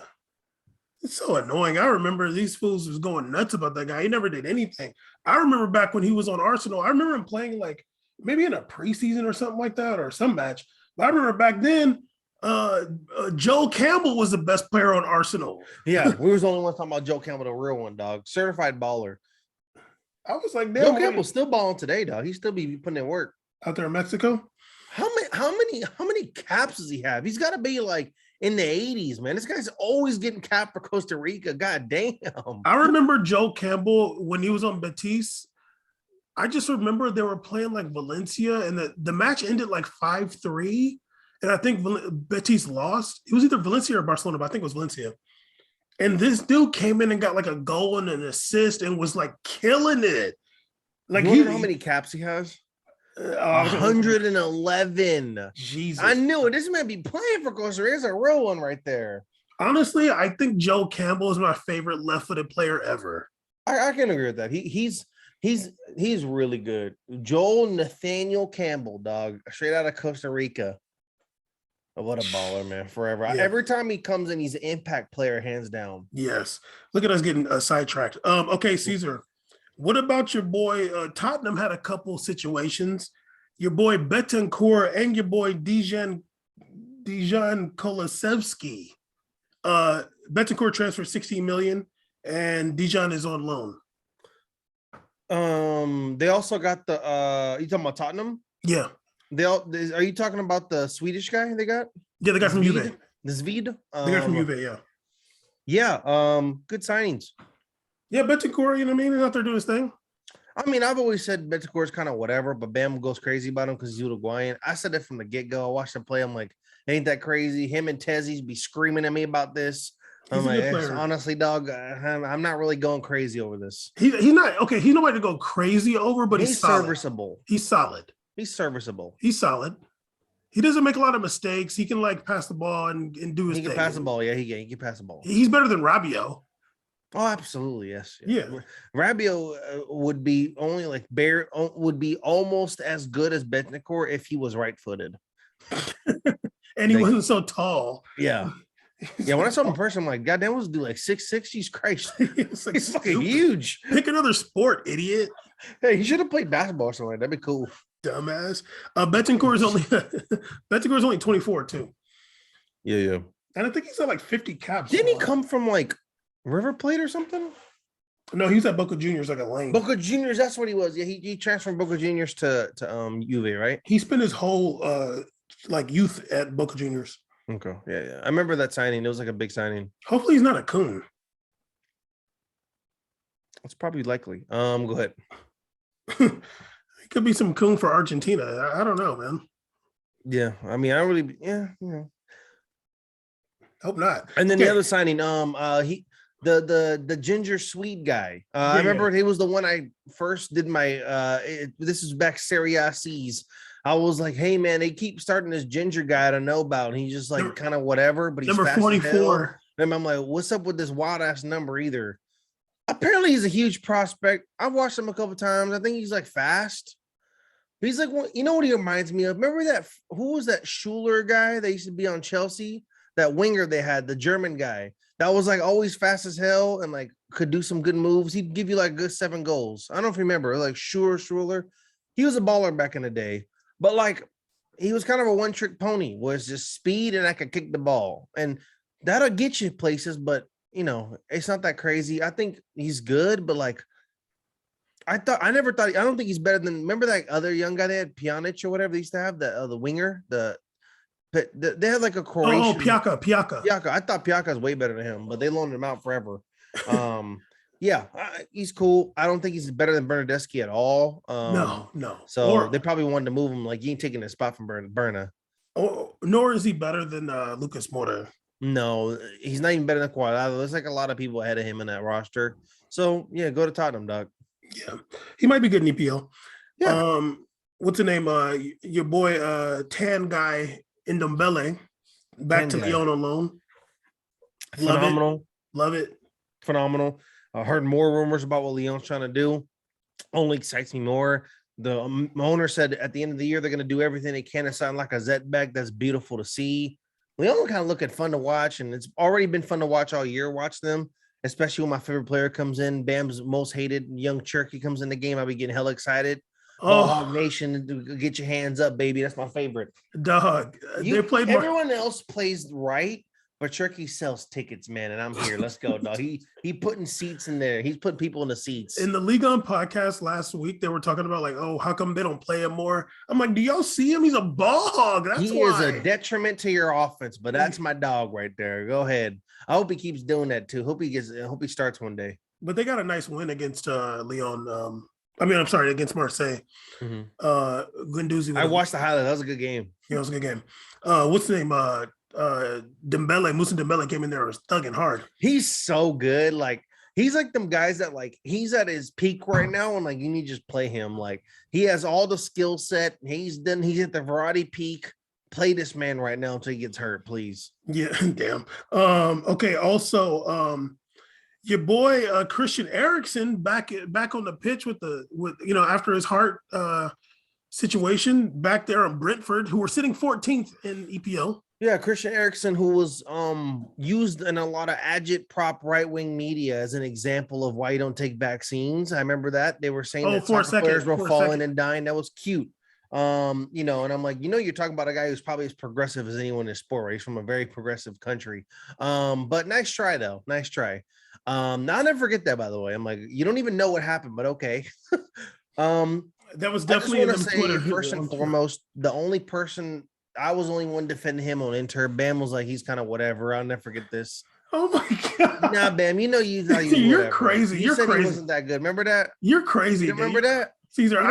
It's so annoying. I remember these fools was going nuts about that guy. He never did anything. I remember back when he was on Arsenal. I remember him playing like maybe in a preseason or something like that or some match. But I remember back then, Joe Campbell was the best player on Arsenal. Yeah, we was the only ones talking about Joe Campbell, the real one, dog. Certified baller. I was like, Joe damn, Campbell's still balling today, dog. He still be putting in work. out there in Mexico. How many caps does he have? He's got to be like in the 80s, man. This guy's always getting capped for Costa Rica. God damn. I remember Joe Campbell when he was on Betis. I just remember they were playing like Valencia, and the match ended like 5-3. And I think Betis lost. It was either Valencia or Barcelona, but I think it was Valencia. And this dude came in and got like a goal and an assist and was like killing it. Like, you know how many caps he has? 111. Jesus. I knew it. This man be playing for Costa Rica. It's a real one right there. Honestly, I think Joe Campbell is my favorite left-footed player ever. I can agree with that. He's really good. Joel Nathaniel Campbell, dog, straight out of Costa Rica. Oh, what a baller, man! Forever. Yeah. Every time he comes in, he's an impact player, hands down. Yes. Look at us getting sidetracked. Okay, Caesar. What about your boy? Tottenham had a couple situations. Your boy Betancourt and your boy Dejan Kulusevski. Betancourt transferred 16 million, and Dejan is on loan. They also got the you talking about Tottenham? Yeah. Are you talking about the Swedish guy they got? Yeah, the guy from Juve. The Zved? The guy from Juve, yeah. Yeah, good signings. Yeah, Betancourt, you know what I mean? He's out there doing his thing. I mean, I've always said Betancourt's kind of whatever, but Bam goes crazy about him because he's Uruguayan. I said that from the get-go. I watched him play. I'm like, ain't that crazy? Him and Tezzy's be screaming at me about this. I'm like, honestly, dog, I'm not really going crazy over this. He's not okay. He's nobody to go crazy over, but he's serviceable. He's solid. He's serviceable. He's solid. He doesn't make a lot of mistakes. He can like pass the ball and do his thing. He can pass the ball. Yeah, he can pass the ball. He's better than Rabiot. Oh, absolutely, yes. Yeah. Rabiot would be only like would be almost as good as Betancourt if he was right-footed. And he wasn't so tall. Yeah. Yeah, when I saw him in person, I'm like, God damn, was do like 6'6". He's Christ. He's fucking huge. Pick another sport, idiot. Hey, he should have played basketball or something like that. That'd be cool. Dumbass. Betancourt is only 24 too. Yeah. And I think he's at like 50 caps. Didn't he come from like River Plate or something? No, he was at Boca Juniors like a lane. Boca Juniors, that's what he was. Yeah, he transferred from Boca Juniors to Juve, right? He spent his whole like youth at Boca Juniors. Okay. Yeah. I remember that signing. It was like a big signing. Hopefully he's not a coon. It's probably likely. Go ahead. It could be some coon for Argentina. I don't know, man. Yeah. I mean, Hope not. And then the other signing, the ginger Swede guy. I remember he was the one I first did my this is back Serie A C's. I was like, hey man, they keep starting this ginger guy I don't know about. And he's just like kind of whatever, but he's number 44. And I'm like, what's up with this wild ass number either? Apparently he's a huge prospect. I've watched him a couple times. I think he's like fast. He's like, well, you know what he reminds me of? Remember that? Who was that Schuler guy that used to be on Chelsea? That winger they had, the German guy that was like always fast as hell and like could do some good moves. He'd give you like good 7 goals. I don't know if you remember, like Schuler. He was a baller back in the day, but like he was kind of a one-trick pony. Was just speed and I could kick the ball, and that'll get you places. But you know, it's not that crazy. I think he's good, but like I don't think he's better than. Remember that other young guy they had, Pjanic or whatever they used to have, the winger, they had like a Croatian. Oh, Piaka. I thought Piaka's way better than him, but they loaned him out forever. Yeah, he's cool. I don't think he's better than Bernardeschi at all. No. So they probably wanted to move him. Like, he ain't taking a spot from Berna. Nor is he better than Lucas Moura. No, he's not even better than Cuadrado. There's like a lot of people ahead of him in that roster. So yeah, go to Tottenham, dog. Yeah, he might be good in EPL. Yeah. What's the name? Your boy, tan guy Ndombele, back to Lyon on loan. Love it. Phenomenal. I heard more rumors about what Lyon's trying to do. Only excites me more. The owner said at the end of the year they're going to do everything they can to sign like a Zetback. That's beautiful to see. Leon kind of look at fun to watch, and it's already been fun to watch all year. Watch them, especially when my favorite player comes in. Bam's most hated young Cherokee comes in the game. I'll be getting hella excited. Ball Hog Oh, Nation, get your hands up, baby. That's my favorite. dog. They played more Everyone else plays right, but Cherokee sells tickets, man. And I'm here. Let's go, dog. He putting seats in there. He's putting people in the seats. in the League On podcast last week. They were talking about like, oh, how come they don't play him more? I'm like, do y'all see him? He's a ball hog. That's He why. is a detriment to your offense, but that's my dog right there. Go ahead. I hope he keeps doing that too. Hope he starts one day. But they got a nice win against Leon. I'm sorry, against Marseille. Guendouzi. I watched the highlight. That was a good game. Yeah, it was a good game. What's the name? Dembele, Moussa Dembele came in there, was thugging hard. He's so good. Like he's like them guys that like he's at his peak right now, and like you need to just play him. Like he has all the skill set. He's at the variety peak. Play this man right now until he gets hurt, please. Yeah, damn. Okay, also your boy Christian Eriksen back on the pitch with after his heart situation back there on Brentford, who were sitting 14th in EPL. Yeah, Christian Eriksen, who was used in a lot of agit-prop right-wing media as an example of why you don't take vaccines. I remember that. They were saying that players were falling and dying. That was cute. And I'm like, you're talking about a guy who's probably as progressive as anyone in sport, right? He's from a very progressive country. But nice try, though. Nice try. I'll never forget that, by the way. I'm like, you don't even know what happened, but okay. That was definitely I just want to say, first and foremost, I was the only one defending him on Inter. Bam was like, he's kind of whatever. I'll never forget this. Oh my God. Nah, Bam, you're You're crazy. You're crazy. He wasn't that good. Remember that? You're crazy. You remember that? Caesar,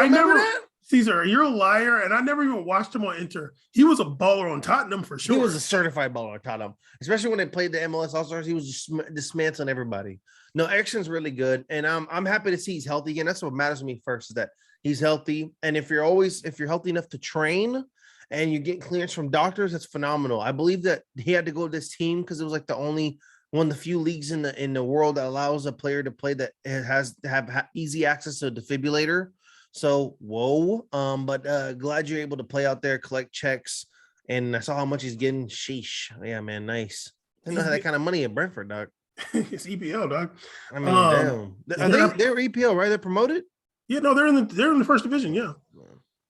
Caesar, you're a liar, and I never even watched him on Inter. He was a baller on Tottenham for sure. He was a certified baller on Tottenham, especially when they played the MLS All-Stars. He was just dismantling everybody. No, Eriksen's really good, and I'm happy to see he's healthy again. That's what matters to me first, is that he's healthy. And if you're healthy enough to train and you get clearance from doctors, that's phenomenal. I believe that he had to go to this team because it was like the only one of the few leagues in the world that allows a player to play that has to have easy access to a defibrillator. So, whoa. But glad you're able to play out there, collect checks. And I saw how much he's getting. Sheesh. Yeah, man, nice. I didn't have that kind of money at Brentford, dog. It's EPL, dog. I mean, damn. They're EPL, right? They're promoted? Yeah, no, they're in the first division, yeah.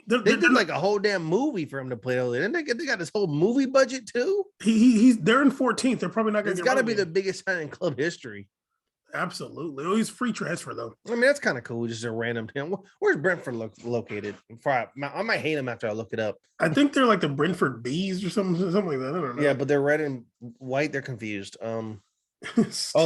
They did like a whole damn movie for him to play over there. Didn't they got this whole movie budget too? They're in 14th. They're probably not going to get. It's got to be the biggest sign in club history. Absolutely. Oh, he's free transfer though. I mean, that's kind of cool. Just a random team. Where's Brentford located? I might hate him after I look it up. I think they're like the Brentford Bees or something like that. I don't know. Yeah, but they're red and white. They're confused. Oh,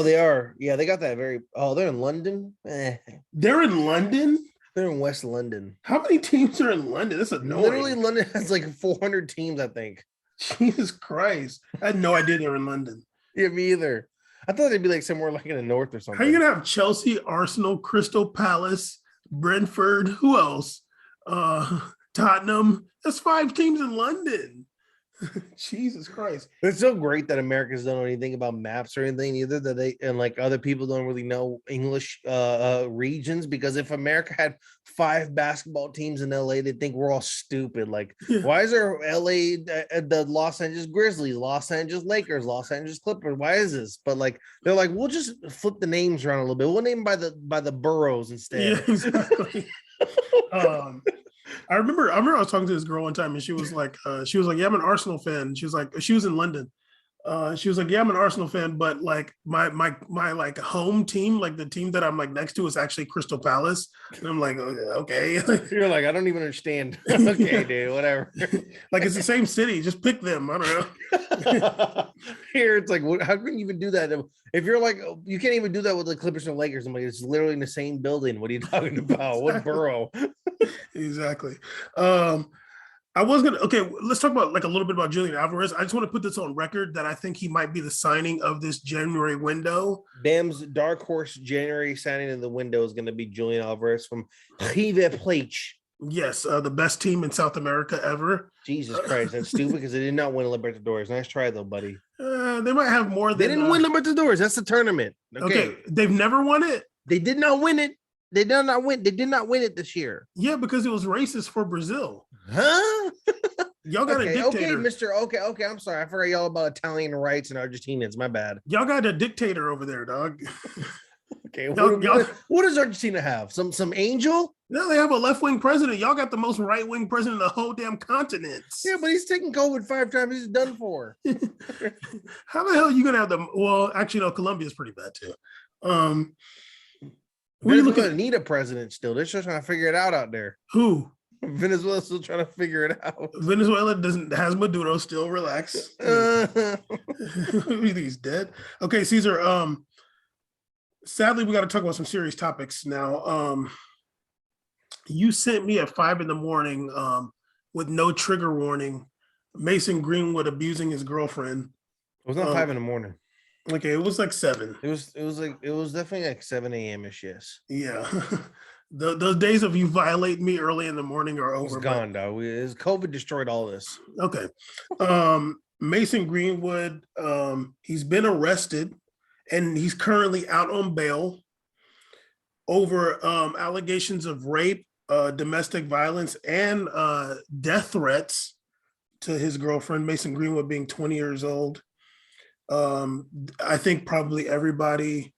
they are. Yeah, they got that very. Oh, they're in London. They're in London. They're in West London. How many teams are in London? That's annoying. Literally, London has like 400 teams, I think. Jesus Christ! I had no idea they were in London. Yeah, me either. I thought they'd be like somewhere like in the north or something. How are you gonna have Chelsea, Arsenal, Crystal Palace, Brentford? Who else? Tottenham. That's 5 teams in London. Jesus Christ. It's so great that Americans don't know anything about maps or anything either, that they and like other people don't really know English regions, because if America had 5 basketball teams in LA, they'd think we're all stupid. Like, why is there LA, the Los Angeles Grizzlies, Los Angeles Lakers, Los Angeles Clippers? Why is this? But like, they're like, we'll just flip the names around a little bit. We'll name them by the boroughs instead. Yeah, exactly. I remember I was talking to this girl one time, and she was like, yeah, I'm an Arsenal fan. She was in London. She was like, yeah, I'm an Arsenal fan, but like my like home team, like the team that I'm like next to, is actually Crystal Palace. And I'm like, okay. You're like, I don't even understand. Okay, dude, whatever. Like, it's the same city. Just pick them. I don't know. Here, it's like, how can you even do that? If you're like, you can't even do that with the Clippers and Lakers. I'm like, it's literally in the same building. What are you talking about? What borough? Exactly. Let's talk about like a little bit about Julian Alvarez. I just want to put this on record that I think he might be the signing of this January window. Bam's dark horse January signing in the window is going to be Julian Alvarez from River Plate. Yes, the best team in South America ever. Jesus Christ, that's stupid because they did not win Libertadores. Nice try though, buddy. They might have more than... They didn't win Libertadores. That's the tournament. Okay, they've never won it. They did not win it. They did not win it this year. Yeah, because it was racist for Brazil. Huh? Y'all got a Okay, dictator. Mister. Okay. I'm sorry. I forgot y'all about Italian rights and Argentinians. My bad. Y'all got a dictator over there, dog. Okay, y'all, what does Argentina have? Some angel? no, they have a left-wing president. Y'all got the most right-wing president in the whole damn continent. Yeah, but he's taken COVID 5 times. He's done for. How the hell are you gonna have them? Well, actually, no, Colombia's pretty bad too. We look Venezuela at need a president still. They're still trying to figure it out there. who? Venezuela's still trying to figure it out. Venezuela doesn't has Maduro still. Relax. He's dead. Okay, Caesar. Sadly, we got to talk about some serious topics now. You sent me at 5 a.m. With no trigger warning. Mason Greenwood abusing his girlfriend. It was not 5 a.m. Okay, it was like 7. It was definitely like 7 a.m. ish. Yes. Yeah. Those days of you violate me early in the morning are over. It's gone, dog. COVID destroyed all this. Okay. Mason Greenwood, he's been arrested and he's currently out on bail over allegations of rape, domestic violence, and death threats to his girlfriend, Mason Greenwood, being 20 years old. I think probably everybody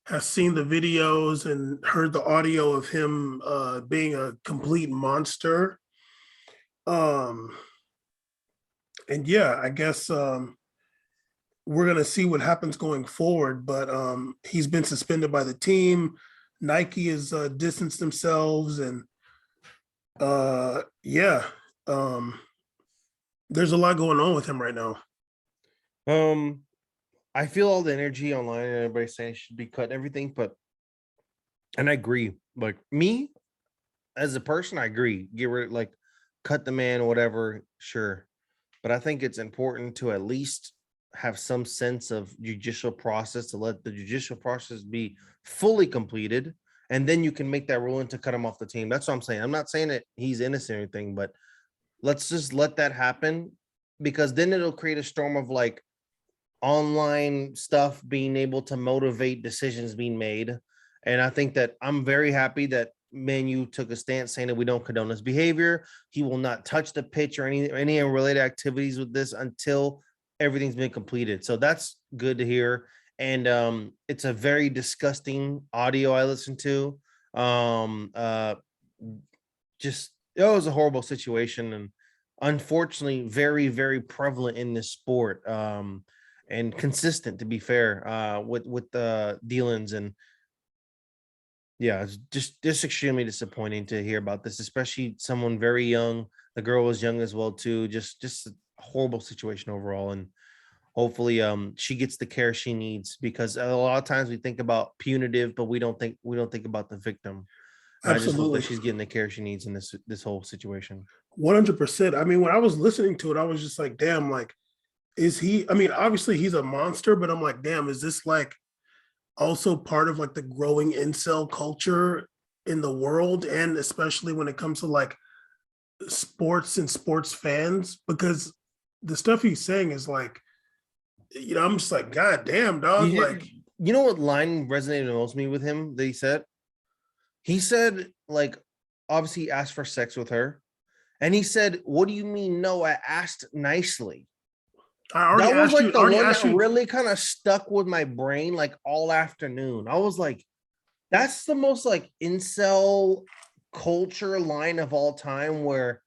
has seen the videos and heard the audio of him being a complete monster. And yeah, I guess we're going to see what happens going forward, but he's been suspended by the team. Nike has distanced themselves, and yeah, there's a lot going on with him right now. I feel all the energy online and everybody's saying should be cut and everything, and I agree. Like me as a person, I agree. Get rid, like cut the man, whatever, sure. But I think it's important to at least have some sense of judicial process, to let the judicial process be fully completed, and then you can make that ruling to cut him off the team. That's what I'm saying. I'm not saying that he's innocent or anything, but let's just let that happen, because then it'll create a storm of like online stuff being able to motivate decisions being made. And I think that I'm very happy that Man U took a stance saying that we don't condone his behavior. He will not touch the pitch or any related activities with this until everything's been completed. So that's good to hear. And it's a very disgusting audio I listened to. Just it was a horrible situation, and unfortunately very, very prevalent in this sport. And consistent, to be fair, with the dealings. And yeah, it's just extremely disappointing to hear about this, especially someone very young. The girl was young as well too. Just a horrible situation overall, and hopefully she gets the care she needs, because a lot of times we think about punitive, but we don't think about the victim. And I just hope that she's getting the care she needs in this whole situation. 100%. I mean, when I was listening to it, I was just like, damn, like, is he, I mean, obviously he's a monster, but I'm like, damn, is this like also part of like the growing incel culture in the world, and especially when it comes to like sports and sports fans? Because the stuff he's saying is like, you know, I'm just like, God damn, dog. Like, you know what line resonated the most with me with him that he said, like, obviously he asked for sex with her, and he said, what do you mean no? I asked nicely. That was like the one that really kind of stuck with my brain like all afternoon. I was like, that's the most like incel culture line of all time, where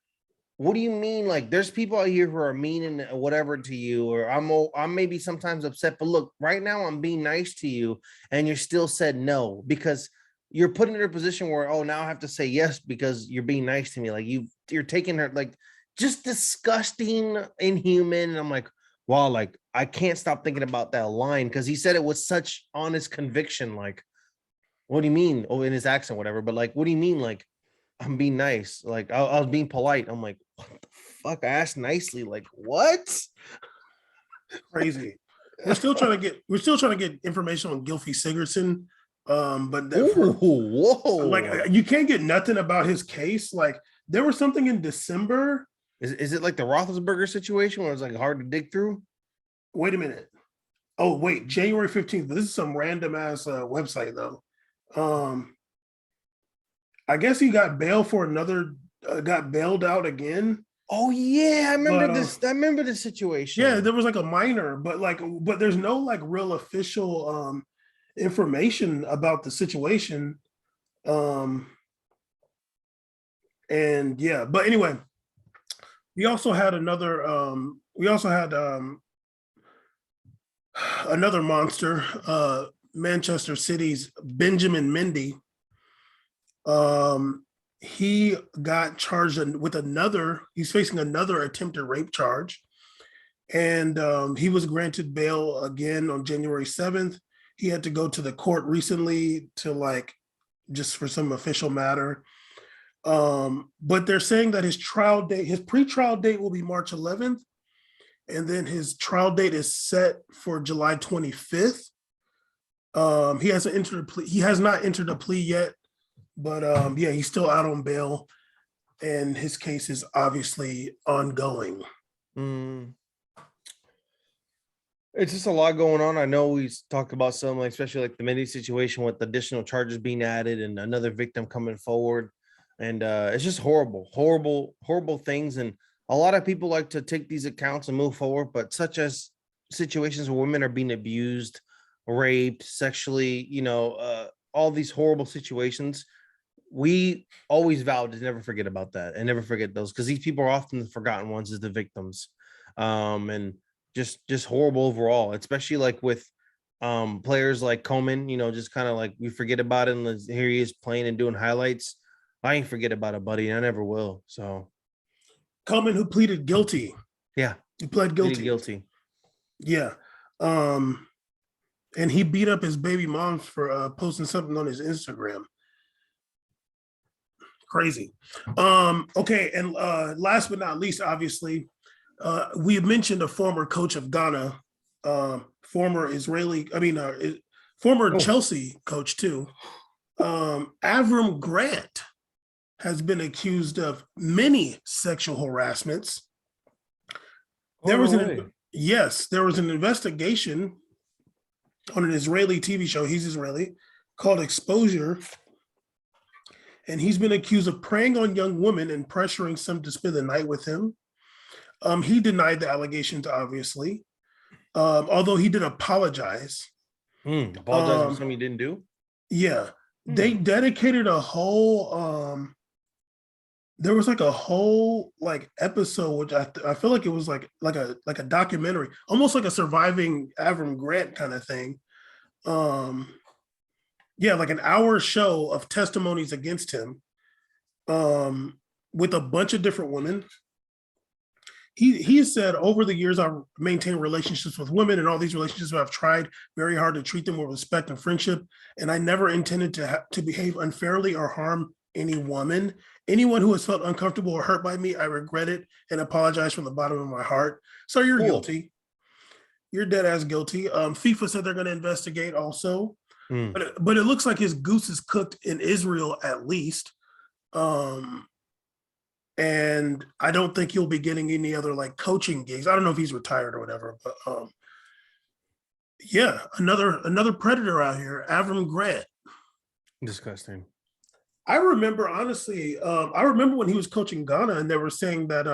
what do you mean? Like, there's people out here who are mean and whatever to you, or I'm maybe sometimes upset, but look, right now I'm being nice to you, and you still said no, because you're put in a position where, oh, now I have to say yes because you're being nice to me. Like you're taking her, like, just disgusting, inhuman. And I'm like, wow, like I can't stop thinking about that line, because he said it with such honest conviction. Like, what do you mean? Oh, in his accent, whatever. But like, what do you mean? Like, I'm being nice. Like, I was being polite. I'm like, what the fuck? I asked nicely. Like, what? Crazy. We're still trying to get information on Gylfi Sigurdsson. But whoa, like, you can't get nothing about his case. Like, there was something in December. Is it like the Roethlisberger situation where it's like hard to dig through? Wait a minute. Oh, wait, January 15th. This is some random ass website though. I guess he got bailed out again. Oh yeah, I remember But this. I remember the yeah, situation. there was like a minor, but there's no like real official information about the situation. Um and yeah, but anyway, we also had another monster, Manchester City's Benjamin Mendy. Um, he got charged with he's facing another attempted rape charge. And he was granted bail again on January 7th. He had to go to the court recently to like just for some official matter. But they're saying that his pre-trial date will be March 11th, and then his trial date is set for July 25th. He hasn't entered a plea. He has not entered a plea yet, but yeah, he's still out on bail, and his case is obviously ongoing. Mm. It's just a lot going on. I know we talked about some, like especially like the Mendy situation with additional charges being added and another victim coming forward, and it's just horrible, horrible, horrible things. And a lot of people like to take these accounts and move forward, but such as situations where women are being abused, raped, sexually, all these horrible situations. We always vowed to never forget about that and never forget those because these people are often the forgotten ones as the victims. And just horrible overall, especially like with players like Coleman, just kind of like we forget about it and here he is playing and doing highlights. I ain't forget about it, buddy. I never will. So Coleman, who pleaded guilty, yeah, he pled pleaded guilty. guilty. Yeah. And he beat up his baby mom for posting something on his Instagram. Crazy. Okay, and last but not least, obviously, we mentioned a former coach of Ghana, former Israeli, former Oh, Chelsea coach too. Avram Grant has been accused of many sexual harassments. oh There was no an way. Yes, there was an investigation on an Israeli TV show. He's Israeli, called Exposure, and he's been accused of preying on young women and pressuring some to spend the night with him. He denied the allegations, obviously, although he did apologize. Apologize for Um, something you didn't do. yeah, Hmm. they dedicated a whole. There was like a whole like episode, which I feel like it was like a documentary, almost like a surviving Avram Grant kind of thing. Um, yeah, like an hour show of testimonies against him, um, with a bunch of different women. He said, over the years I've maintained relationships with women, and all these relationships I've tried very hard to treat them with respect and friendship, and I never intended to behave unfairly or harm any woman. Anyone who has felt uncomfortable or hurt by me, I regret it and apologize from the bottom of my heart. So you're Cool. guilty. You're dead ass guilty. FIFA said they're going to investigate also, Mm. but it looks like his goose is cooked in Israel at least. Um, and I don't think he'll be getting any other like coaching gigs. I don't know if he's retired or whatever, but yeah, another predator out here, Avram Grant. Disgusting. I remember honestly, I remember when he was coaching Ghana, and they were saying that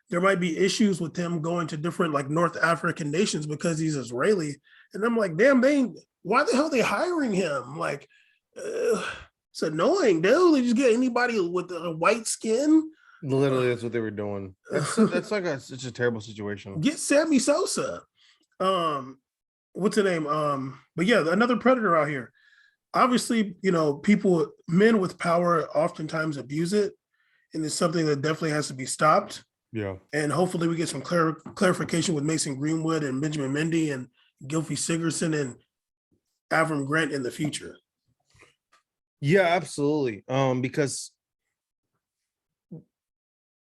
there might be issues with him going to different like North African nations because he's Israeli, and I'm like, damn, why the hell are they hiring him? Like, it's annoying, dude. They just get anybody with a white skin. Literally, that's what they were doing. That's like such a terrible situation. Get Sammy Sosa. Um, what's the name? But yeah, another predator out here. Obviously, men with power oftentimes abuse it, and it's something that definitely has to be stopped. Yeah. And hopefully, we get some clarification with Mason Greenwood and Benjamin Mendy and Gylfi Sigurdsson and Avram Grant in the future. Yeah, absolutely. Because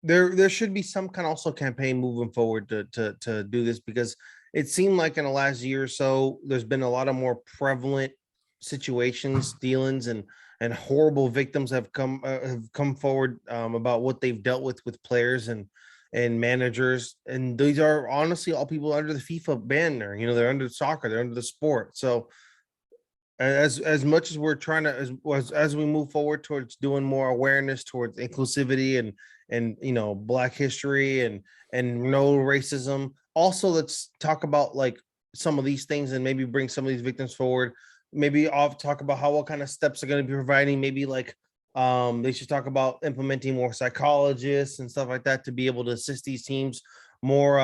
there should be some kind of also campaign moving forward to do this because it seemed like in the last year or so there's been a lot of more prevalent situations, dealings, and horrible victims have come forward about what they've dealt with players and managers, and these are honestly all people under the FIFA banner. They're under soccer, they're under the sport. So as much as we're trying to as we move forward towards doing more awareness towards inclusivity and Black history and no racism. Also, let's talk about like some of these things and maybe bring some of these victims forward. Maybe I'll talk about what kind of steps are going to be providing. Maybe like they should talk about implementing more psychologists and stuff like that to be able to assist these teams more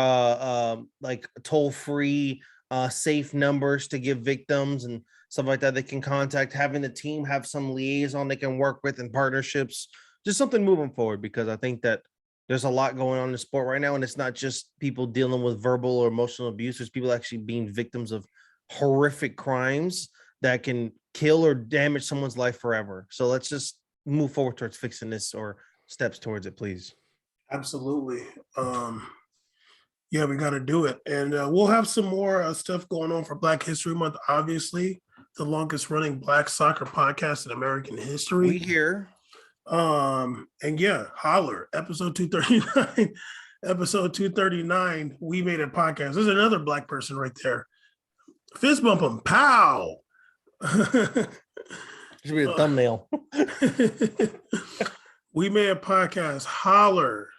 like toll-free safe numbers to give victims and stuff like that they can contact, having the team have some liaison they can work with and partnerships, just something moving forward, because I think that there's a lot going on in the sport right now, and it's not just people dealing with verbal or emotional abuse. There's people actually being victims of horrific crimes that can kill or damage someone's life forever. So let's just move forward towards fixing this, or steps towards it, please. Absolutely. Yeah, we got to do it. And we'll have some more stuff going on for Black History Month, obviously, the longest running Black soccer podcast in American history. We here. And yeah, holler, episode 239. Episode 239, we made a podcast. There's another Black person right there. Fist bump him, pow. Should be a thumbnail. We made a podcast, holler.